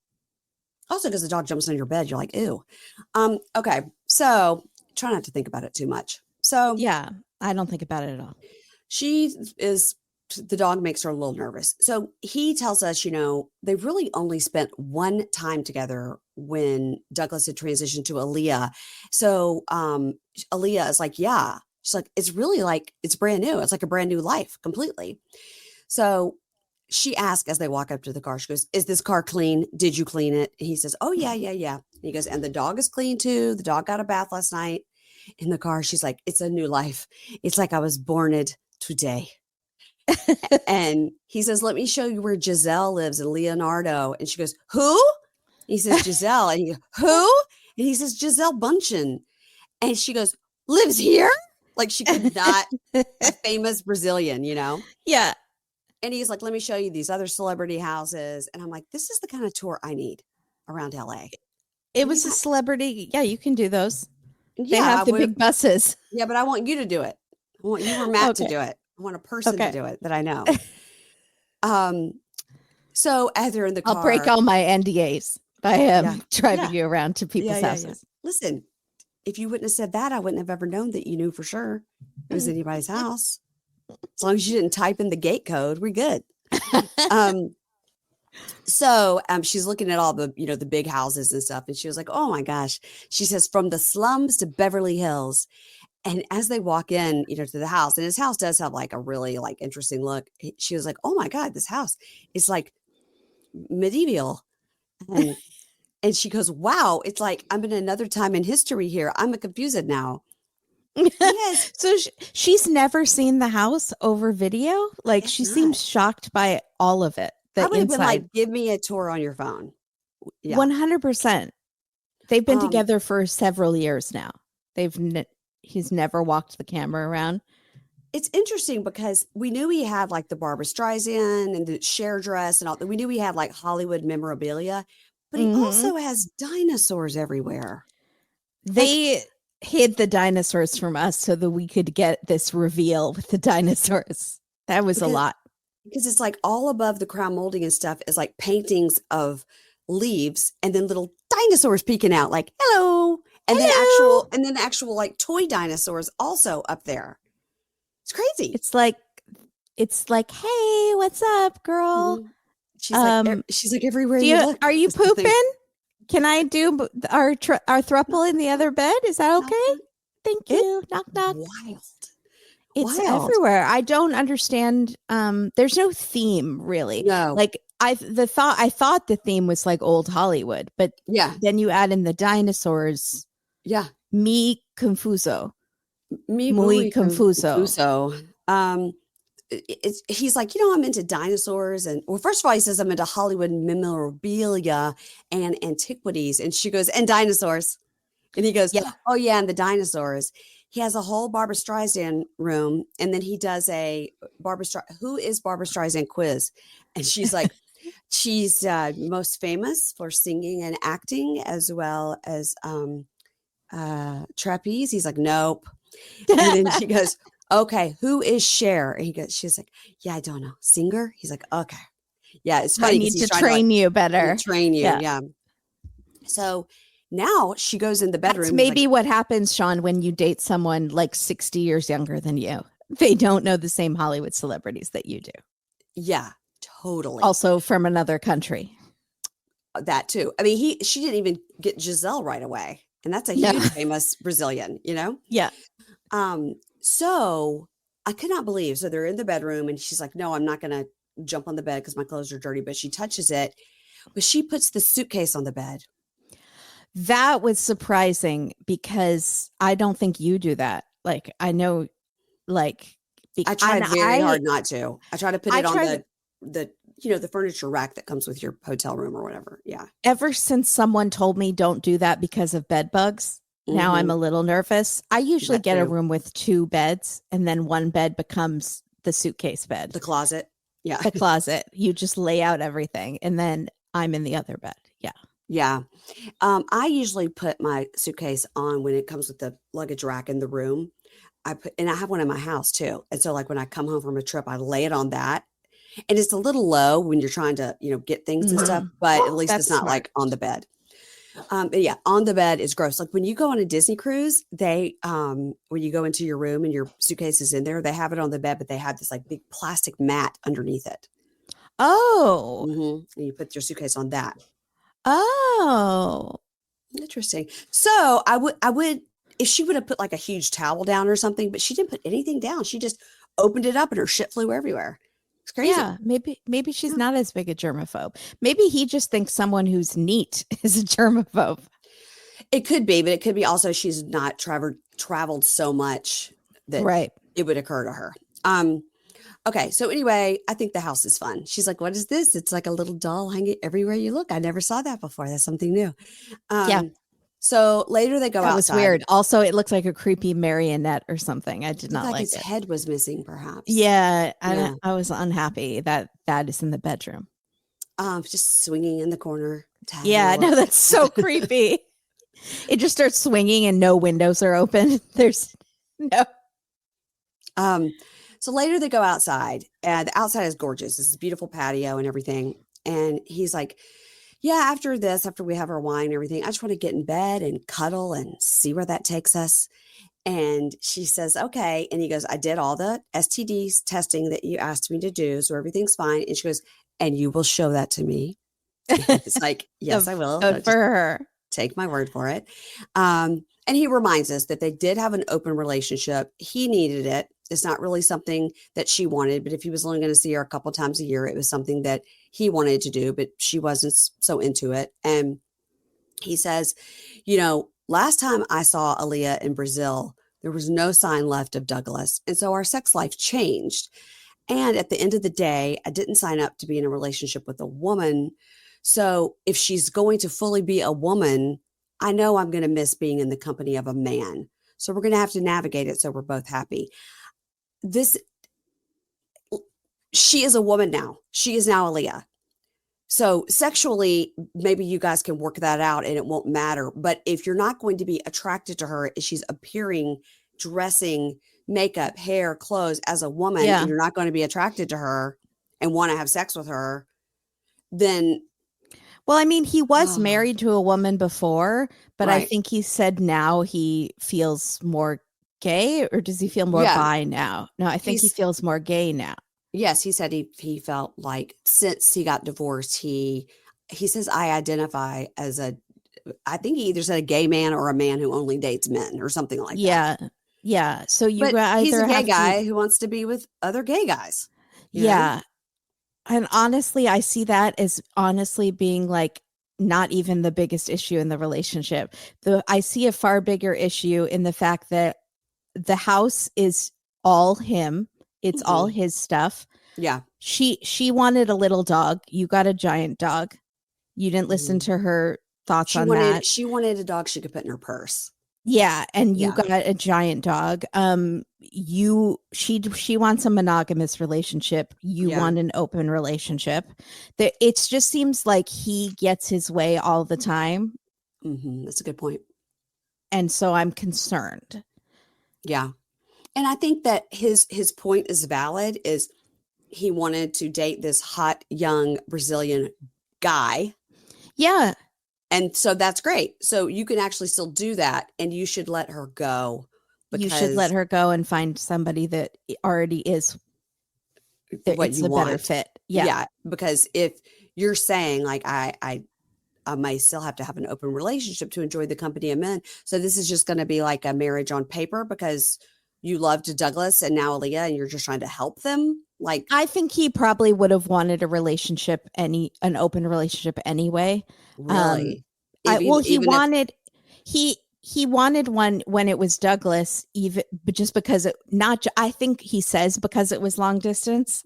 Also, because the dog jumps on your bed, you're like, ew. Okay. So try not to think about it too much. So Yeah, I don't think about it at all. the dog makes her a little nervous. So he tells us, they really only spent one time together when Douglas had transitioned to Aaliyah. So Aaliyah is like, yeah. She's like, it's really like, it's brand new. It's like a brand new life completely. So she asks as they walk up to the car, she goes, is this car clean? Did you clean it? And he says, oh, yeah. And he goes, and the dog is clean too. The dog got a bath last night. In the car, she's like, it's a new life. It's like I was born it today. And he says, let me show you where Giselle lives and Leonardo. And she goes, who? He says, Giselle. And he goes, who? And he says, Giselle Bundchen. And she goes, lives here? Like she could not, a famous Brazilian, Yeah. And he's like, let me show you these other celebrity houses. And I'm like, this is the kind of tour I need around LA. It was a celebrity. Yeah, you can do those. They Yeah, have the big buses. Yeah, but I want you to do it. I want you or Matt to do it. I want a person to do it that I know. So as they're in the car, I'll break all my NDAs by driving you around to people's houses. Listen, if you wouldn't have said that, I wouldn't have ever known that you knew for sure it was anybody's house. As long as you didn't type in the gate code, we're good. So she's looking at all the, the big houses and stuff. And she was like, oh my gosh. She says, from the slums to Beverly Hills. And as they walk in, to the house, and his house does have like a really like interesting look. She was like, oh my God, this house is like medieval. And she goes, wow, it's like I'm in another time in history here. I'm confused now. Yes. So she's never seen the house over video. Like she seems shocked by all of it. I would have been like, give me a tour on your phone. Yeah. 100%. They've been together for several years now. They've He's never walked the camera around. It's interesting because we knew he had like the Barbara Streisand and the Cher dress and all that. We knew he had like Hollywood memorabilia, but he also has dinosaurs everywhere. They hid the dinosaurs from us so that we could get this reveal with the dinosaurs. That was a lot. Because it's like all above the crown molding and stuff is like paintings of leaves and then little dinosaurs peeking out like, hello. And then actual like toy dinosaurs also up there. It's crazy. It's like, hey, what's up, girl? Mm-hmm. She's like everywhere you look. Are you pooping? Can I do our throuple in the other bed? Is that okay? Thank you. Knock knock. Wild. It's everywhere. I don't understand. There's no theme really. No. Like I thought the theme was like old Hollywood, but then you add in the dinosaurs. Yeah. Mi confuso. Muy confuso. He's like, I'm into dinosaurs. And well, first of all, he says I'm into Hollywood memorabilia and antiquities. And she goes, and dinosaurs. And he goes, oh yeah, and the dinosaurs. He has a whole Barbara Streisand room. And then he does a who is Barbara Streisand quiz. And she's like, she's most famous for singing and acting as well as trapeze. He's like, nope. And then she goes, okay, who is Cher? And she's like, yeah, I don't know. Singer? He's like, okay. Yeah, it's funny. I need to train you better. Train you, yeah. So now she goes in the bedroom. That's maybe what happens, Sean, when you date someone like 60 years younger than you. They don't know the same Hollywood celebrities that you do. Yeah, totally. Also from another country. That too. I mean, she didn't even get Giselle right away. And that's a huge famous Brazilian, Yeah. So I could not believe. So they're in the bedroom and she's like, no, I'm not going to jump on the bed because my clothes are dirty, but she touches it. But she puts the suitcase on the bed. That was surprising because I don't think you do that. Like, I know, like, I tried very hard not to. I try to put it on the furniture rack that comes with your hotel room or whatever. Yeah. Ever since someone told me don't do that because of bed bugs, now I'm a little nervous. I usually get a room with 2 beds and then one bed becomes the suitcase bed. The closet. Yeah. The closet. You just lay out everything and then I'm in the other bed. Yeah. Yeah. I usually put my suitcase on when it comes with the luggage rack in the room. And I have one in my house too. And so like when I come home from a trip, I lay it on that. And it's a little low when you're trying to, get things and stuff, but at least it's not like on the bed. But yeah, on the bed is gross. Like when you go on a Disney cruise, they, when you go into your room and your suitcase is in there, they have it on the bed, but they have this like big plastic mat underneath it. Oh. Mm-hmm. And you put your suitcase on that. Oh. Interesting. So I would, if she would have put like a huge towel down or something, but she didn't put anything down. She just opened it up and her shit flew everywhere. It's crazy. Yeah, maybe she's not as big a germaphobe. Maybe he just thinks someone who's neat is a germaphobe. It could be, but it could be also she's not traveled so much that it would occur to her. Okay, so anyway, I think the house is fun. She's like, what is this? It's like a little doll hanging everywhere you look. I never saw that before. That's something new. Yeah. So later they go outside. That was weird. Also, it looks like a creepy marionette or something. I did not like his it. Head was missing, perhaps. Yeah, I was unhappy that is in the bedroom. Just swinging in the corner. Yeah, no, that's so creepy. It just starts swinging and no windows are open. There's no. So later they go outside. The outside is gorgeous. It's a beautiful patio and everything. And he's like, yeah, after we have our wine and everything, I just want to get in bed and cuddle and see where that takes us. And she says, okay. And he goes, I did all the STDs testing that you asked me to do. So everything's fine. And she goes, and you will show that to me. It's like, yes, I will. Good for her. Take my word for it. And he reminds us that they did have an open relationship. He needed it. It's not really something that she wanted, but if he was only going to see her a couple times a year, it was something that he wanted to do, but she wasn't so into it. And he says, last time I saw Aaliyah in Brazil, there was no sign left of Douglas. And so our sex life changed. And at the end of the day, I didn't sign up to be in a relationship with a woman. So if she's going to fully be a woman, I know I'm going to miss being in the company of a man. So we're going to have to navigate it so we're both happy. She is a woman now. She is now Aaliyah. So sexually, maybe you guys can work that out and it won't matter. But if you're not going to be attracted to her as she's appearing, dressing, makeup, hair, clothes as a woman, Yeah. and you're not going to be attracted to her and want to have sex with her, then Well, I mean, he was married to a woman before, but I right. think he said now he feels more gay, or does he feel more Yeah. bi now? No, I think he feels more gay now. Yes, he said he felt like since he got divorced, he says, I identify as I think he either said a gay man or a man who only dates men or something like that. Yeah. So you But he's either a gay have guy to, who wants to be with other gay guys. You know? yeah. And honestly, I see that as honestly being like not even the biggest issue in the relationship. I see a far bigger issue in the fact that the house is all him. It's all his stuff. Yeah. She wanted a little dog. You got a giant dog. You didn't listen to her thoughts on that. She wanted a dog she could put in her purse. Yeah, and you Yeah. got a giant dog. She wants a monogamous relationship. You want an open relationship. It just seems like he gets his way all the time. That's a good point. And so I'm concerned. Yeah. And I think that his point is valid, is he wanted to date this hot, young Brazilian guy. Yeah. And so that's great. So you can actually still do that, and you should let her go. You should let her go and find somebody that already is what it's you a want. better fit. Yeah. Because if you're saying like, I may still have to have an open relationship to enjoy the company of men. So this is just going to be like a marriage on paper because you loved Douglas and now Aaliyah, and you're just trying to help them. Like, I think he probably would have wanted a relationship, an open relationship anyway. really, He wanted one when it was Douglas, even, but just because I think he says because it was long distance,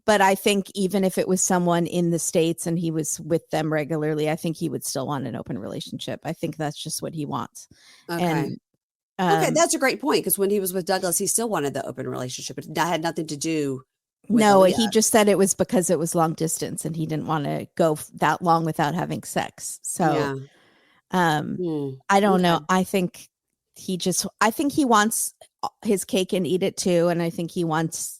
but I think even if it was someone in the States and he was with them regularly, I think he would still want an open relationship. I think that's just what he wants. Okay. And okay, that's a great point, because when he was with Douglas, he still wanted the open relationship. It had nothing to do with no, Aaliyah. he just said it was because it was long distance and he didn't want to go that long without having sex. So, I don't know. I think he wants his cake and eat it too. And I think he wants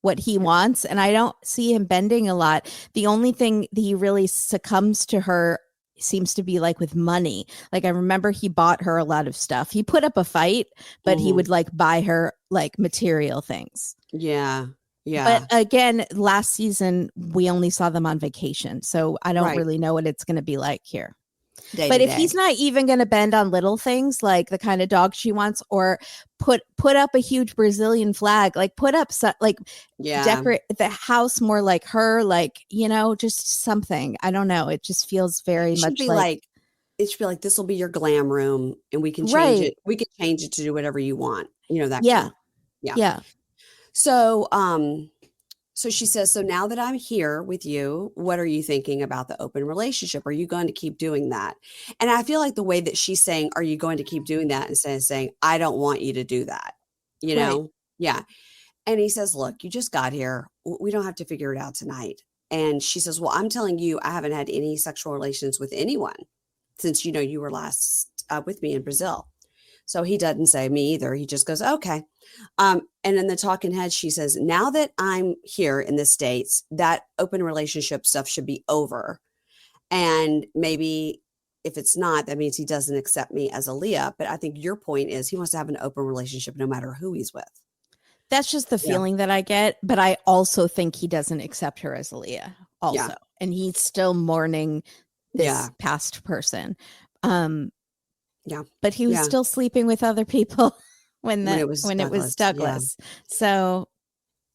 what he wants. And I don't see him bending a lot. The only thing that he really succumbs to her seems to be like with money. Like I remember he bought her a lot of stuff. He put up a fight, but he would like buy her like material things. Yeah. But again, last season we only saw them on vacation. So I don't really know what it's going to be like here. But if he's not even going to bend on little things like the kind of dog she wants, or put up a huge Brazilian flag, like put up decorate the house more like her, like, just something. I don't know. It just feels very much like it should be like, this will be your glam room and we can change it. We can change it to do whatever you want. That. Yeah. Kind. Yeah. So she says, so now that I'm here with you, what are you thinking about the open relationship? Are you going to keep doing that? And I feel like the way that she's saying, are you going to keep doing that, instead of saying, I don't want you to do that, know? Yeah. And he says, look, you just got here. We don't have to figure it out tonight. And she says, well, I'm telling you, I haven't had any sexual relations with anyone since, you were last with me in Brazil. So he doesn't say me either. He just goes, okay. And in the talking head, she says, now that I'm here in the States, that open relationship stuff should be over. And maybe if it's not, that means he doesn't accept me as Aaliyah. But I think your point is he wants to have an open relationship no matter who he's with. That's just the feeling that I get. But I also think he doesn't accept her as Aaliyah also. Yeah. And he's still mourning this past person. But he was still sleeping with other people when it was Douglas. Yeah. So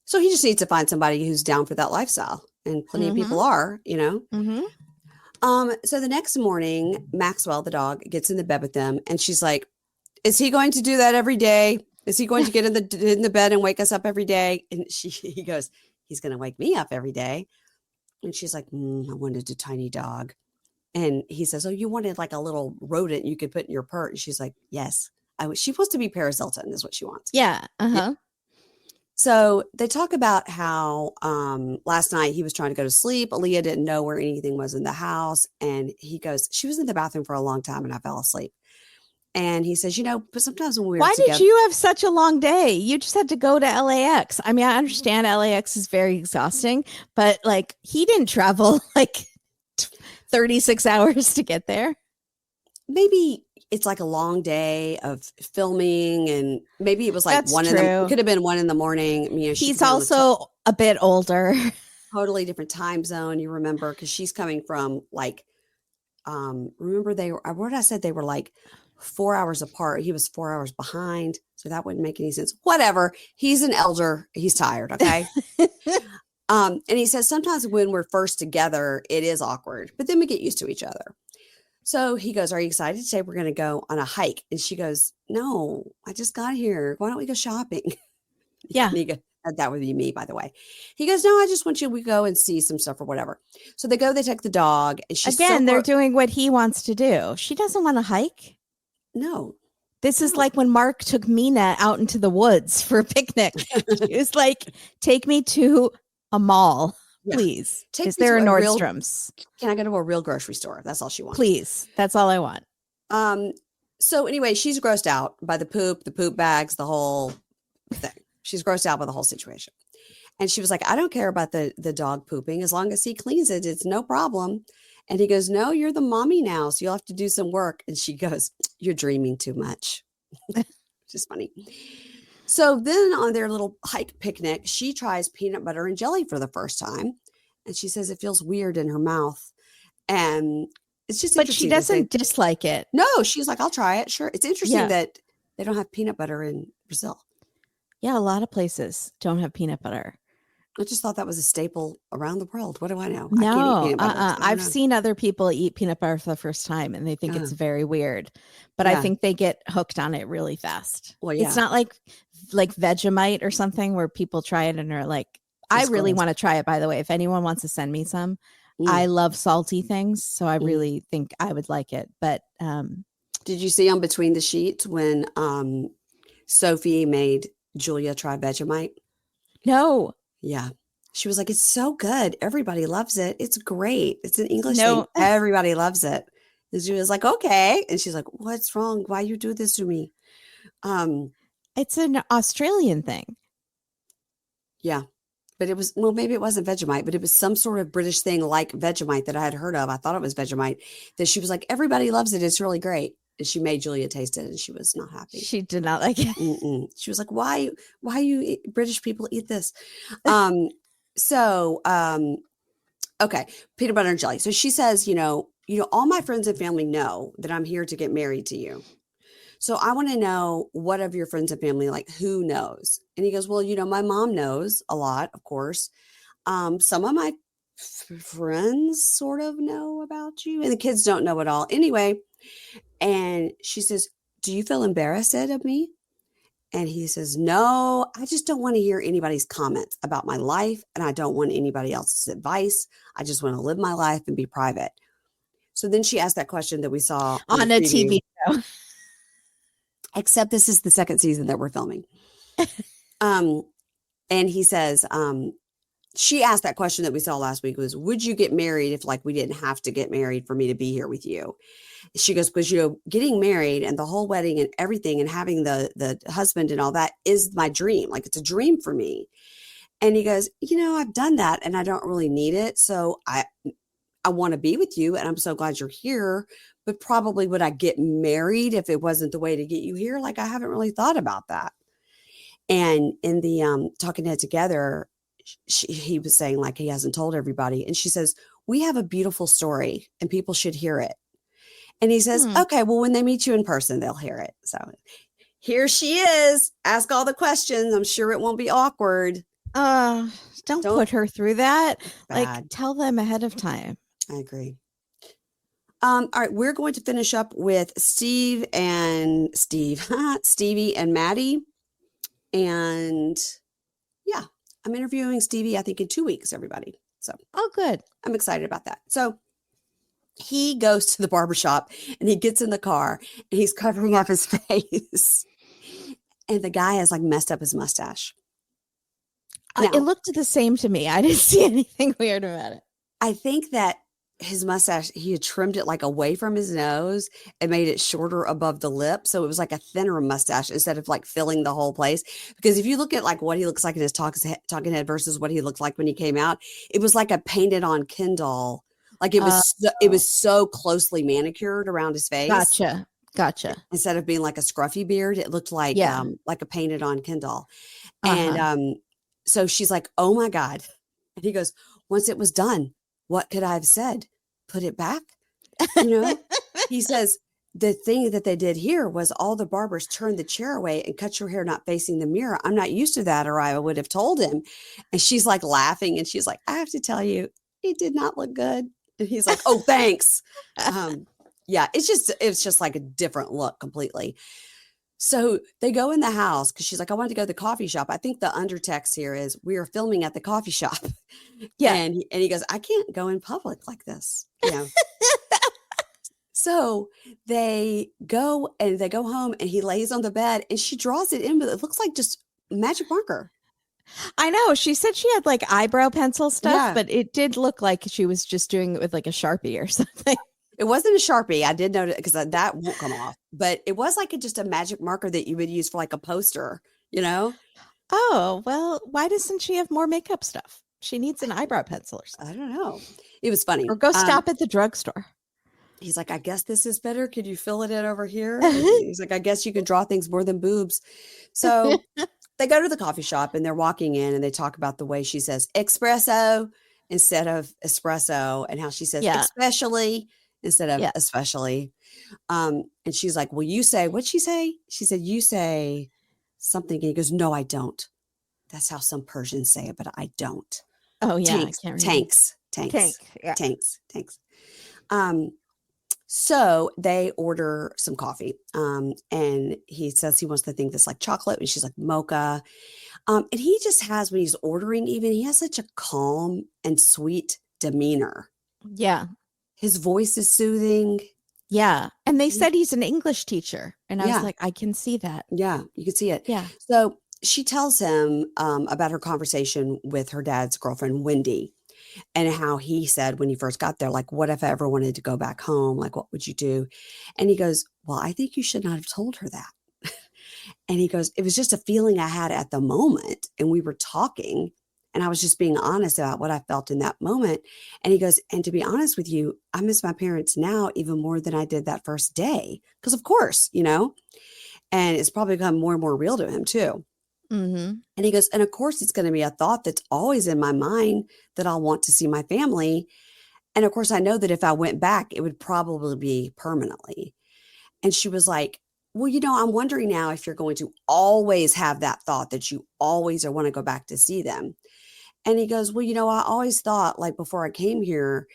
he just needs to find somebody who's down for that lifestyle, and plenty of people are, So the next morning, Maxwell, the dog, gets in the bed with them, and she's like, is he going to do that every day? Is he going to get in the bed and wake us up every day? And he goes, he's going to wake me up every day. And she's like, I wanted a tiny dog. And he says, oh, you wanted like a little rodent you could put in your purse. And she's like, yes, She wants to be Paris Hilton is what she wants. Yeah. Uh-huh. So they talk about how last night he was trying to go to sleep. Aaliyah didn't know where anything was in the house. And he goes, she was in the bathroom for a long time and I fell asleep. And he says, but sometimes when we were Why together. did you have such a long day? You just had to go to LAX. I mean, I understand LAX is very exhausting, but like he didn't travel like 36 hours to get there. Maybe it's like a long day of filming and maybe it was like That's it could have been 1 a.m. He's also a bit older. Totally different time zone. You remember, because she's coming from like, remember what did I said? They were like 4 hours apart. He was 4 hours behind. So that wouldn't make any sense. Whatever. He's an elder. He's tired. Okay. And he says, sometimes when we're first together, it is awkward, but then we get used to each other. So he goes, are you excited today? We're going to go on a hike. And she goes, no, I just got here. Why don't we go shopping? Yeah. And he goes, that would be me, by the way. He goes, no, I just want we go and see some stuff or whatever. So they take the dog. And they're doing what he wants to do. She doesn't want to hike. No. This is like when Mark took Mina out into the woods for a picnic. She was like, take me to a mall. Yeah. Please. Is there a Nordstrom's? Can I go to a real grocery store? That's all she wants. Please. That's all I want. So anyway, she's grossed out by the poop bags, the whole thing. She's grossed out by the whole situation. And she was like, I don't care about the dog pooping. As long as he cleans it, it's no problem. And he goes, no, you're the mommy now. So you'll have to do some work. And she goes, you're dreaming too much. Just funny. So then on their little hike picnic, she tries peanut butter and jelly for the first time. And she says it feels weird in her mouth. And it's just interesting. But she doesn't dislike it. No, she's like, I'll try it. Sure. It's interesting that they don't have peanut butter in Brazil. Yeah, a lot of places don't have peanut butter. I just thought that was a staple around the world. What do I know? No, I can't eat peanut butter. So I've seen other people eat peanut butter for the first time and they think it's very weird. But I think they get hooked on it really fast. Well, yeah. It's not like Vegemite or something where people try it and are like, I really want to try it, by the way. If anyone wants to send me some, I love salty things. So I really think I would like it. But did you see on Between the Sheets when Sophie made Julia try Vegemite? No. Yeah. She was like, it's so good. Everybody loves it. It's great. It's an English thing. Everybody loves it. And she was like, okay. And she's like, what's wrong? Why you do this to me? It's an Australian thing. Yeah. But it was, well, maybe it wasn't Vegemite, but it was some sort of British thing like Vegemite that I had heard of. I thought it was Vegemite, that she was like, everybody loves it. It's really great. And she made Julia taste it and she was not happy. She did not like it. She was like, why you British people eat this? Okay. Peanut butter and jelly. So she says, all my friends and family know that I'm here to get married to you. So I want to know, what of your friends and family, like who knows? And he goes, well, my mom knows a lot, of course. Some of my friends sort of know about you and the kids don't know at all. Anyway. And she says, do you feel embarrassed of me? And he says, no, I just don't want to hear anybody's comments about my life. And I don't want anybody else's advice. I just want to live my life and be private. So then she asked that question that we saw on a TV show. Except this is the second season that we're filming. And he says, she asked that question that we saw last week was, would you get married if we didn't have to get married for me to be here with you? She goes, because, getting married and the whole wedding and everything and having the husband and all that is my dream. Like, it's a dream for me. And he goes, I've done that and I don't really need it. So I want to be with you and I'm so glad you're here. But probably would I get married if it wasn't the way to get you here? I haven't really thought about that. And in the Talking Head Together, he was saying he hasn't told everybody. And she says, we have a beautiful story and people should hear it. And he says, okay, well, when they meet you in person, they'll hear it. So here she is. Ask all the questions. I'm sure it won't be awkward. Don't put her through that. Bad. Tell them ahead of time. I agree. All right. We're going to finish up with Stevie and Maddie. And yeah, I'm interviewing Stevie, I think in 2 weeks, everybody. So, good. I'm excited about that. So he goes to the barbershop and he gets in the car and he's covering up his face. And the guy has like messed up his mustache. It Now, looked the same to me. I didn't see anything weird about it. I think that his mustache, he had trimmed it like away from his nose and made it shorter above the lip. So it was like a thinner mustache instead of like filling the whole place. Because if you look at like what he looks like in his talking head versus what he looked like when he came out, it was like a painted on Ken doll. Like it was so closely manicured around his face. Gotcha. Instead of being like a scruffy beard, it looked like a painted on Ken doll. And so she's like, "Oh my God." And he goes, "Once it was done, what could I have said? Put it back?" You know, he says, "The thing that they did here was all the barbers turned the chair away and cut your hair not facing the mirror. I'm not used to that, or I would have told him." And she's like laughing and she's like, "I have to tell you, it did not look good." And he's like, "Oh, thanks." Yeah, it's just like a different look completely. So they go in the house because she's like, "I wanted to go to the coffee shop." I think the undertext here is we are filming at the coffee shop. Yeah. And he goes, "I can't go in public like this." You know. So they go home and he lays on the bed and she draws it in, but it looks like just magic marker. I know. She said she had like eyebrow pencil stuff, Yeah. but it did look like she was just doing it with like a Sharpie or something. It wasn't a Sharpie. I did notice because that won't come off, but it was like just a magic marker that you would use for like a poster, you know? Oh, well, why doesn't she have more makeup stuff? She needs an eyebrow pencil or something. I don't know. It was funny. Or go stop at the drugstore. He's like, "I guess this is better. Could you fill it in over here?" He's like, "I guess you can draw things more than boobs." So they go to the coffee shop and they're walking in and they talk about the way she says espresso instead of espresso and how she says especially instead of especially. And she's like, "Well, you say," what'd she say? She said, "You say something." And he goes, "No, I don't. That's how some Persians say it, but I don't." Oh, yeah. Tanks, I can't tanks. Yeah. Tanks. So they order some coffee. And he says he wants to think this like chocolate. And she's like mocha. And he just has, when he's ordering even, he has such a calm and sweet demeanor. Yeah. His voice is soothing. Yeah. And they said he's an English teacher. And I was like, I can see that. Yeah, you can see it. Yeah. So she tells him about her conversation with her dad's girlfriend, Wendy, and how he said when he first got there, like, "What if I ever wanted to go back home? Like, what would you do?" And he goes, "Well, I think you should not have told her that." And he goes, "It was just a feeling I had at the moment. And we were talking and I was just being honest about what I felt in that moment." And he goes, "And to be honest with you, I miss my parents now even more than I did that first day." Because of course, you know, and it's probably become more and more real to him too. Mm-hmm. And he goes, "And of course, it's going to be a thought that's always in my mind that I'll want to see my family. And of course, I know that if I went back, it would probably be permanently." And she was like, "Well, you know, I'm wondering now if you're going to always have that thought that you always want to go back to see them." And he goes, "Well, you know, I always thought like before I came here,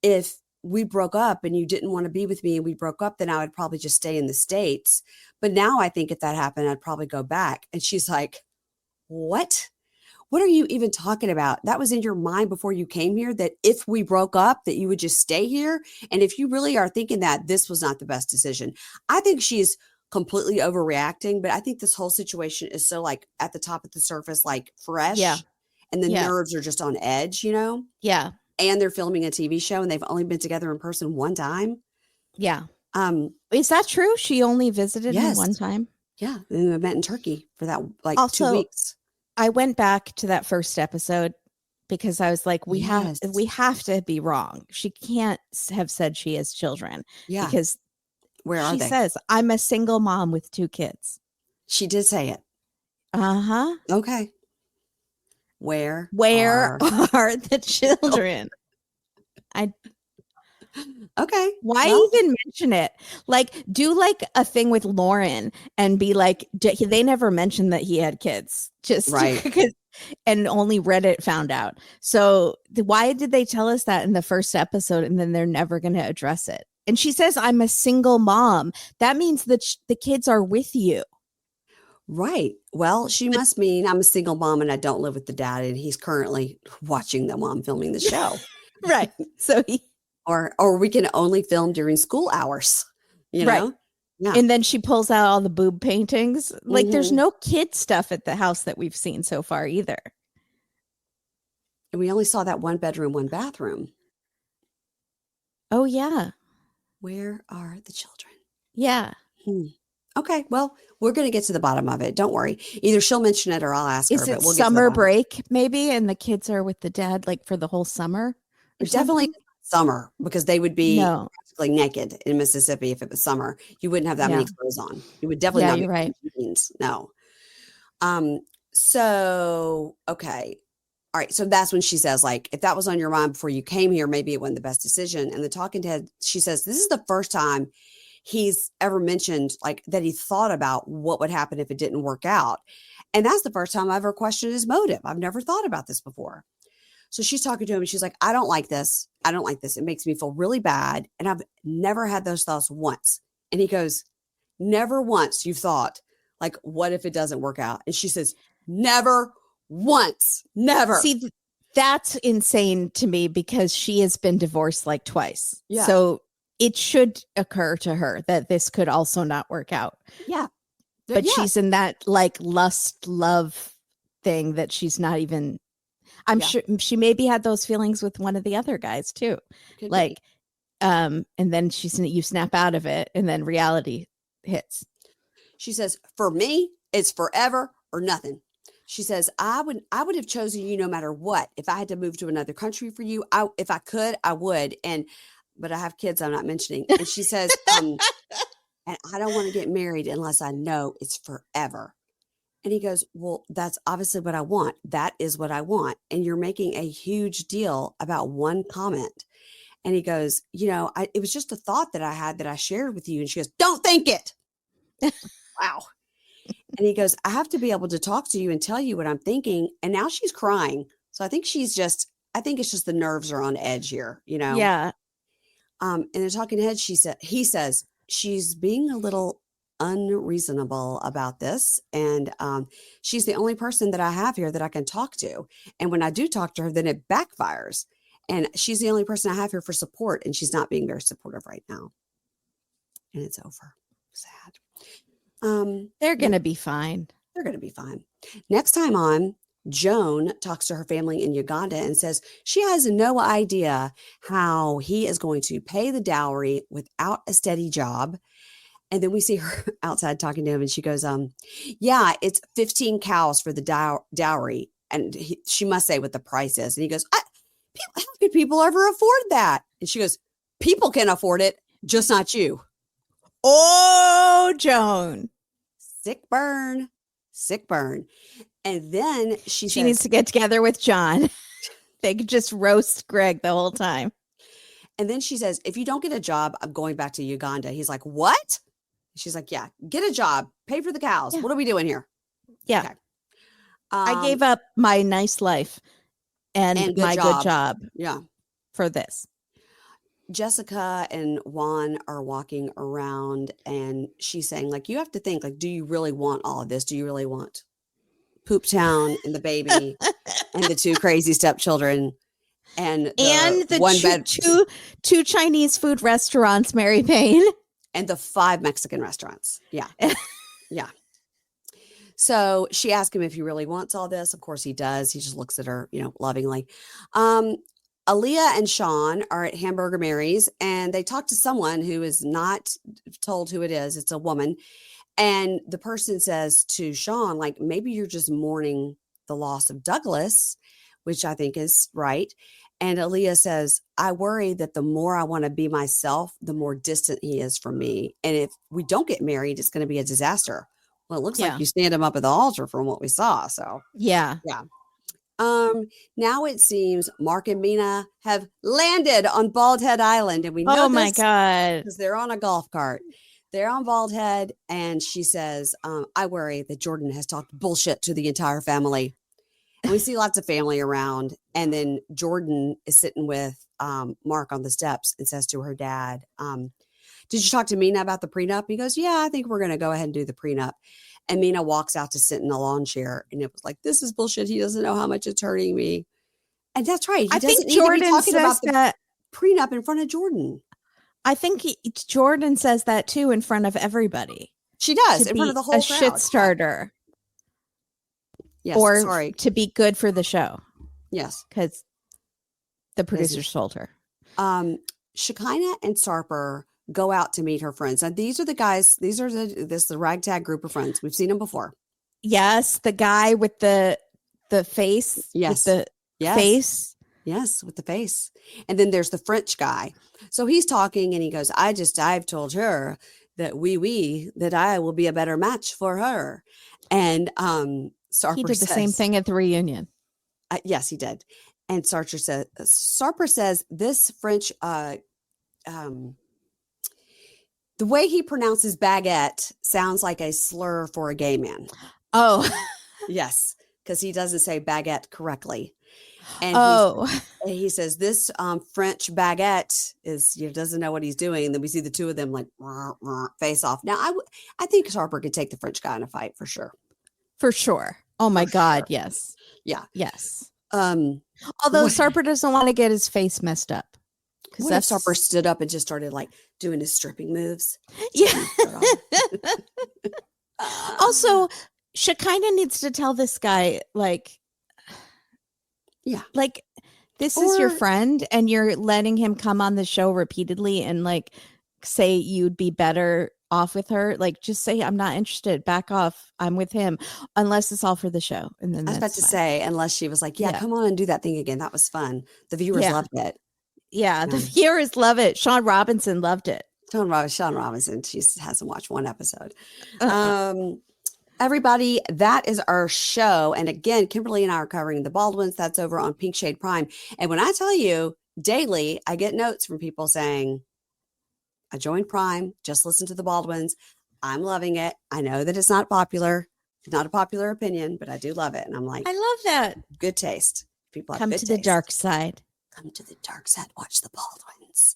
if we broke up and you didn't want to be with me and we broke up, then I would probably just stay in the States. But now I think if that happened, I'd probably go back." And she's like, "What? What are you even talking about? That was in your mind before you came here, that if we broke up, that you would just stay here? And if you really are thinking that, this was not the best decision." I think she's completely overreacting, but I think this whole situation is so like at the top of the surface, like fresh. Yeah. And the Yeah. nerves are just on edge, you know? Yeah. And they're filming a TV show and they've only been together in person one time. Yeah. Is that true? She only visited him one time? Yeah. And they met in Turkey for that like Also, 2 weeks. I went back to that first episode because I was like, we have to be wrong. She can't have said she has children. Yeah. Because where are they? She says, "I'm a single mom with 2 kids." She did say it. Uh-huh. Okay. Where are the children? Okay. Why even mention it? Like, do like a thing with Lauren and be like, they never mentioned that he had kids. Just right. And only Reddit found out. So why did they tell us that in the first episode and then they're never going to address it? And she says, "I'm a single mom." That means that the kids are with you. Right. Well, she must mean I'm a single mom and I don't live with the dad and he's currently watching them while I'm filming the show. Right. So Or we can only film during school hours, you Right. know? Yeah. And then she pulls out all the boob paintings. Like there's Mhm. no kid stuff at the house that we've seen so far either. And we only saw that 1 bedroom, 1 bathroom. Oh yeah. Where are the children? Yeah. Okay, well, we're going to get to the bottom of it. Don't worry. Either she'll mention it or I'll ask her, Is but it we'll get to the summer bottom. break maybe? And the kids are with the dad like for the whole summer? Or Definitely something? summer, because they would be No. practically naked in Mississippi if it was summer. You wouldn't have that many Yeah. clothes on. You would definitely Yeah, not you're be right. wearing jeans. No. So, okay. All right. So that's when she says, like, if that was on your mind before you came here, maybe it wasn't the best decision. And the talking head, she says, this is the first time he's ever mentioned like that he thought about what would happen if it didn't work out. And that's the first time I ever questioned his motive. I've never thought about this before. So she's talking to him and she's like, I don't like this. I don't like this. It makes me feel really bad. And I've never had those thoughts once. And he goes, never once you've thought, like, what if it doesn't work out? And she says, never once, never. See, that's insane to me because she has been divorced like twice. Yeah. So it should occur to her that this could also not work out. Yeah. But Yeah. she's in that like lust love thing that she's not even, I'm Yeah. sure she maybe had those feelings with one of the other guys too. Could Like, be. and then you snap out of it and then reality hits. She says, for me, it's forever or nothing. She says, I would have chosen you no matter what. If I had to move to another country for you, if I could, I would. But I have kids I'm not mentioning. And she says, and I don't want to get married unless I know it's forever. And he goes, well, that's obviously what I want. That is what I want. And you're making a huge deal about one comment. And he goes, it was just a thought that I had that I shared with you. And she goes, don't think it. Wow. And he goes, I have to be able to talk to you and tell you what I'm thinking. And now she's crying. So I think it's just the nerves are on edge here, Yeah. In the talking head, he says she's being a little unreasonable about this. And she's the only person that I have here that I can talk to. And when I do talk to her, then it backfires. And she's the only person I have here for support. And she's not being very supportive right now. And it's over. Sad. They're going to be fine. They're going to be fine. Next time on, Joan talks to her family in Uganda and says she has no idea how he is going to pay the dowry without a steady job. And then we see her outside talking to him and she goes, yeah, it's 15 cows for the dowry. And she must say what the price is. And he goes, how could people ever afford that? And she goes, people can afford it, just not you. Oh, Joan. Sick burn. And then she says, needs to get together with John. They could just roast Greg the whole time. And then she says, if you don't get a job, I'm going back to Uganda. He's like, what? She's like, yeah, get a job, pay for the cows. Yeah. What are we doing here? Yeah. Okay. I gave up my nice life and my good job. Yeah. For this. Jessica and Juan are walking around and she's saying, like, you have to think, like, do you really want all of this? Do you really want Poop Town and the baby and the 2 crazy stepchildren and the two Chinese food restaurants, Mary Payne, and the 5 Mexican restaurants? Yeah. Yeah. So she asked him if he really wants all this. Of course he does. He just looks at her, lovingly. Aaliyah and Sean are at Hamburger Mary's and they talk to someone who is not told who it is. It's a woman. And the person says to Sean, like, maybe you're just mourning the loss of Douglas, which I think is right. And Aaliyah says, I worry that the more I want to be myself, the more distant he is from me. And if we don't get married, it's going to be a disaster. Well, it looks like you stand him up at the altar from what we saw. So yeah. Now it seems Mark and Mina have landed on Bald Head Island, and we know my God, because they're on a golf cart. They're on Bald Head, and she says, I worry that Jordan has talked bullshit to the entire family. And we see lots of family around, and then Jordan is sitting with Mark on the steps and says to her dad, did you talk to Mina about the prenup? He goes, yeah, I think we're going to go ahead and do the prenup. And Mina walks out to sit in a lawn chair. And it was like, this is bullshit. He doesn't know how much it's hurting me. And that's right. I think Jordan says that. prenup in front of Jordan. I think Jordan says that too in front of everybody. She does, To in be front of the whole a crowd. shit starter. Yes, or sorry. to be good for the show. Yes. Because the producers told her. Shekinah and Sarper go out to meet her friends. And these are the guys, this is the ragtag group of friends. We've seen them before. Yes, the guy with the face. Yes. With the face. Yes, with the face. And then there's the French guy. So he's talking and he goes, I've told her that that I will be a better match for her. And Sarper He did the same thing at the reunion. Yes, he did. And Sarper says this French, the way he pronounces baguette sounds like a slur for a gay man. Oh. Yes, because he doesn't say baguette correctly. And he says this French baguette doesn't know what he's doing. And then we see the two of them like face off. Now, I think Sarper could take the French guy in a fight for sure. For sure. Oh my God. Sure. Yes. Yeah. Yes. Although Sarper doesn't want to get his face messed up. What if Sarper stood up and just started like doing his stripping moves? Yeah. Also, Shekinah needs to tell this guy, like, yeah, like this is your friend and you're letting him come on the show repeatedly and like say you'd be better off with her. Like, just say, I'm not interested. Back off. I'm with him. Unless it's all for the show. And then I was about to say, unless she was like, yeah, come on and do that thing again. That was fun. The viewers loved it. Yeah, the viewers love it. Sean Robinson loved it. Sean Robinson, she hasn't watched one episode. Everybody, that is our show. And again, Kimberly and I are covering the Baldwins. That's over on Pink Shade Prime. And when I tell you daily, I get notes from people saying, I joined Prime, just listen to the Baldwins. I'm loving it. I know that it's not popular. It's not a popular opinion, but I do love it. And I'm like, I love that. Good taste. People have come good to taste. the dark side. Come to the dark side. Watch the Baldwins.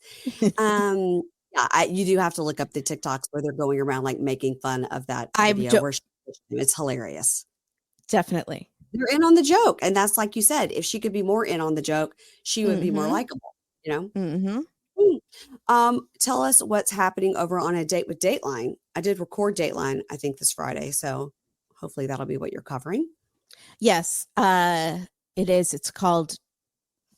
You do have to look up the TikToks where they're going around like making fun of that video. It's hilarious. Definitely. They're in on the joke. And that's like you said, if she could be more in on the joke, she would be more likable, you know? Mm-hmm. Tell us what's happening over on A Date with Dateline. I did record Dateline, I think, this Friday. So hopefully that'll be what you're covering. Yes, it is. It's called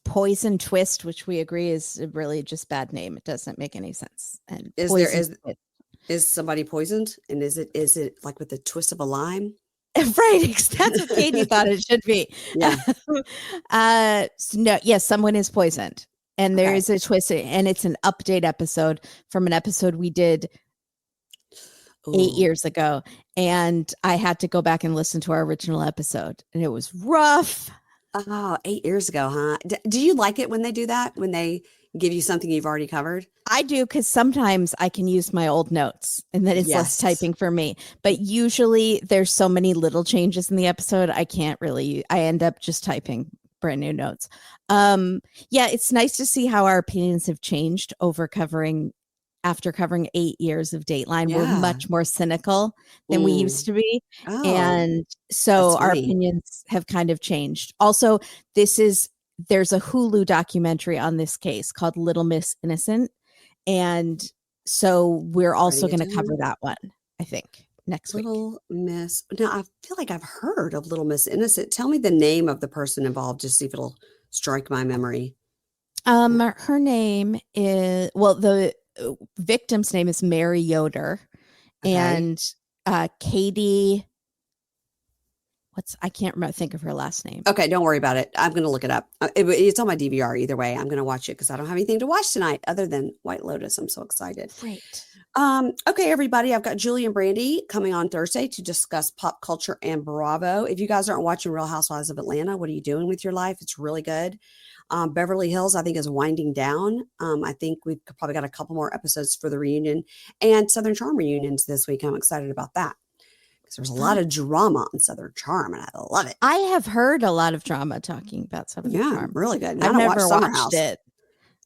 Poison Twist, which we agree is really just bad name. It doesn't make any sense. And is somebody poisoned? And is it like with the twist of a lime? Right. That's what Katie thought it should be. Yeah. No, yes, someone is poisoned. And there is a twist, and it's an update episode from an episode we did 8 years ago. And I had to go back and listen to our original episode, and it was rough. Oh, 8 years ago, huh? Do you like it when they do that? When they give you something you've already covered? I do, because sometimes I can use my old notes and then it's less typing for me. But usually there's so many little changes in the episode, I end up just typing brand new notes. Yeah, it's nice to see how our opinions have changed after covering 8 years of Dateline. We're much more cynical than we used to be. And so our opinions have kind of changed. Also, there's a Hulu documentary on this case called Little Miss Innocent. And so we're also going to cover that one, I think, next week. Little Miss. Now, I feel like I've heard of Little Miss Innocent. Tell me the name of the person involved, just see if it'll strike my memory. Her name is, the victim's name is Mary Yoder. And Katie, I can't remember, think of her last name. Okay, don't worry about it. I'm going to look it up. It's on my DVR either way. I'm going to watch it because I don't have anything to watch tonight other than White Lotus. I'm so excited. Great. Okay, everybody. I've got Julie and Brandy coming on Thursday to discuss pop culture and Bravo. If you guys aren't watching Real Housewives of Atlanta, what are you doing with your life? It's really good. Beverly Hills, I think, is winding down. I think we've probably got a couple more episodes for the reunion and Southern Charm reunions this week. I'm excited about that. There's a lot of drama on Southern Charm, and I love it. I have heard a lot of drama talking about Southern Charm. Really good. I've never watched it,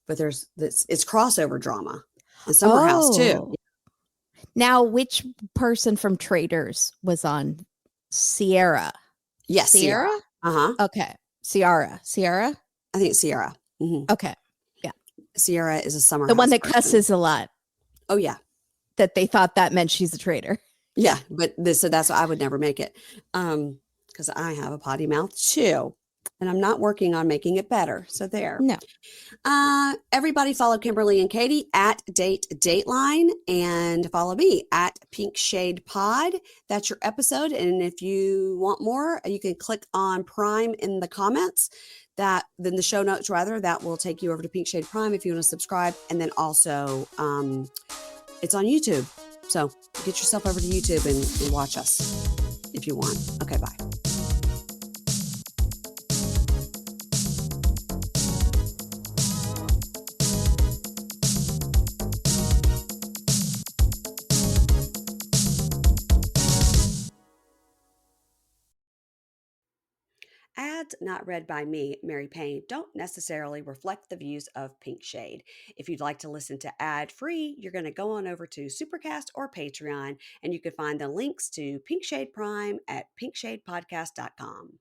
but it's crossover drama on Summer House too. Now, which person from Traders was on Sierra? Yes, Sierra. Okay, Sierra. I think it's Sierra. Mm-hmm. Okay, yeah. Sierra is a summer The one house that person. cusses a lot, Oh yeah. that they thought that meant she's a traitor. Yeah. But so that's why I would never make it. Because I have a potty mouth too. And I'm not working on making it better. So there. No. Everybody follow Kimberly and Katie at Dateline and follow me at Pink Shade Pod. That's your episode. And if you want more, you can click on Prime in the comments. Then the show notes rather, that will take you over to Pink Shade Prime if you want to subscribe. And then also it's on YouTube. So get yourself over to YouTube and watch us if you want. Okay, bye. Ads not read by me, Mary Payne, don't necessarily reflect the views of Pink Shade. If you'd like to listen to ad-free, you're going to go on over to Supercast or Patreon, and you can find the links to Pink Shade Prime at pinkshadepodcast.com.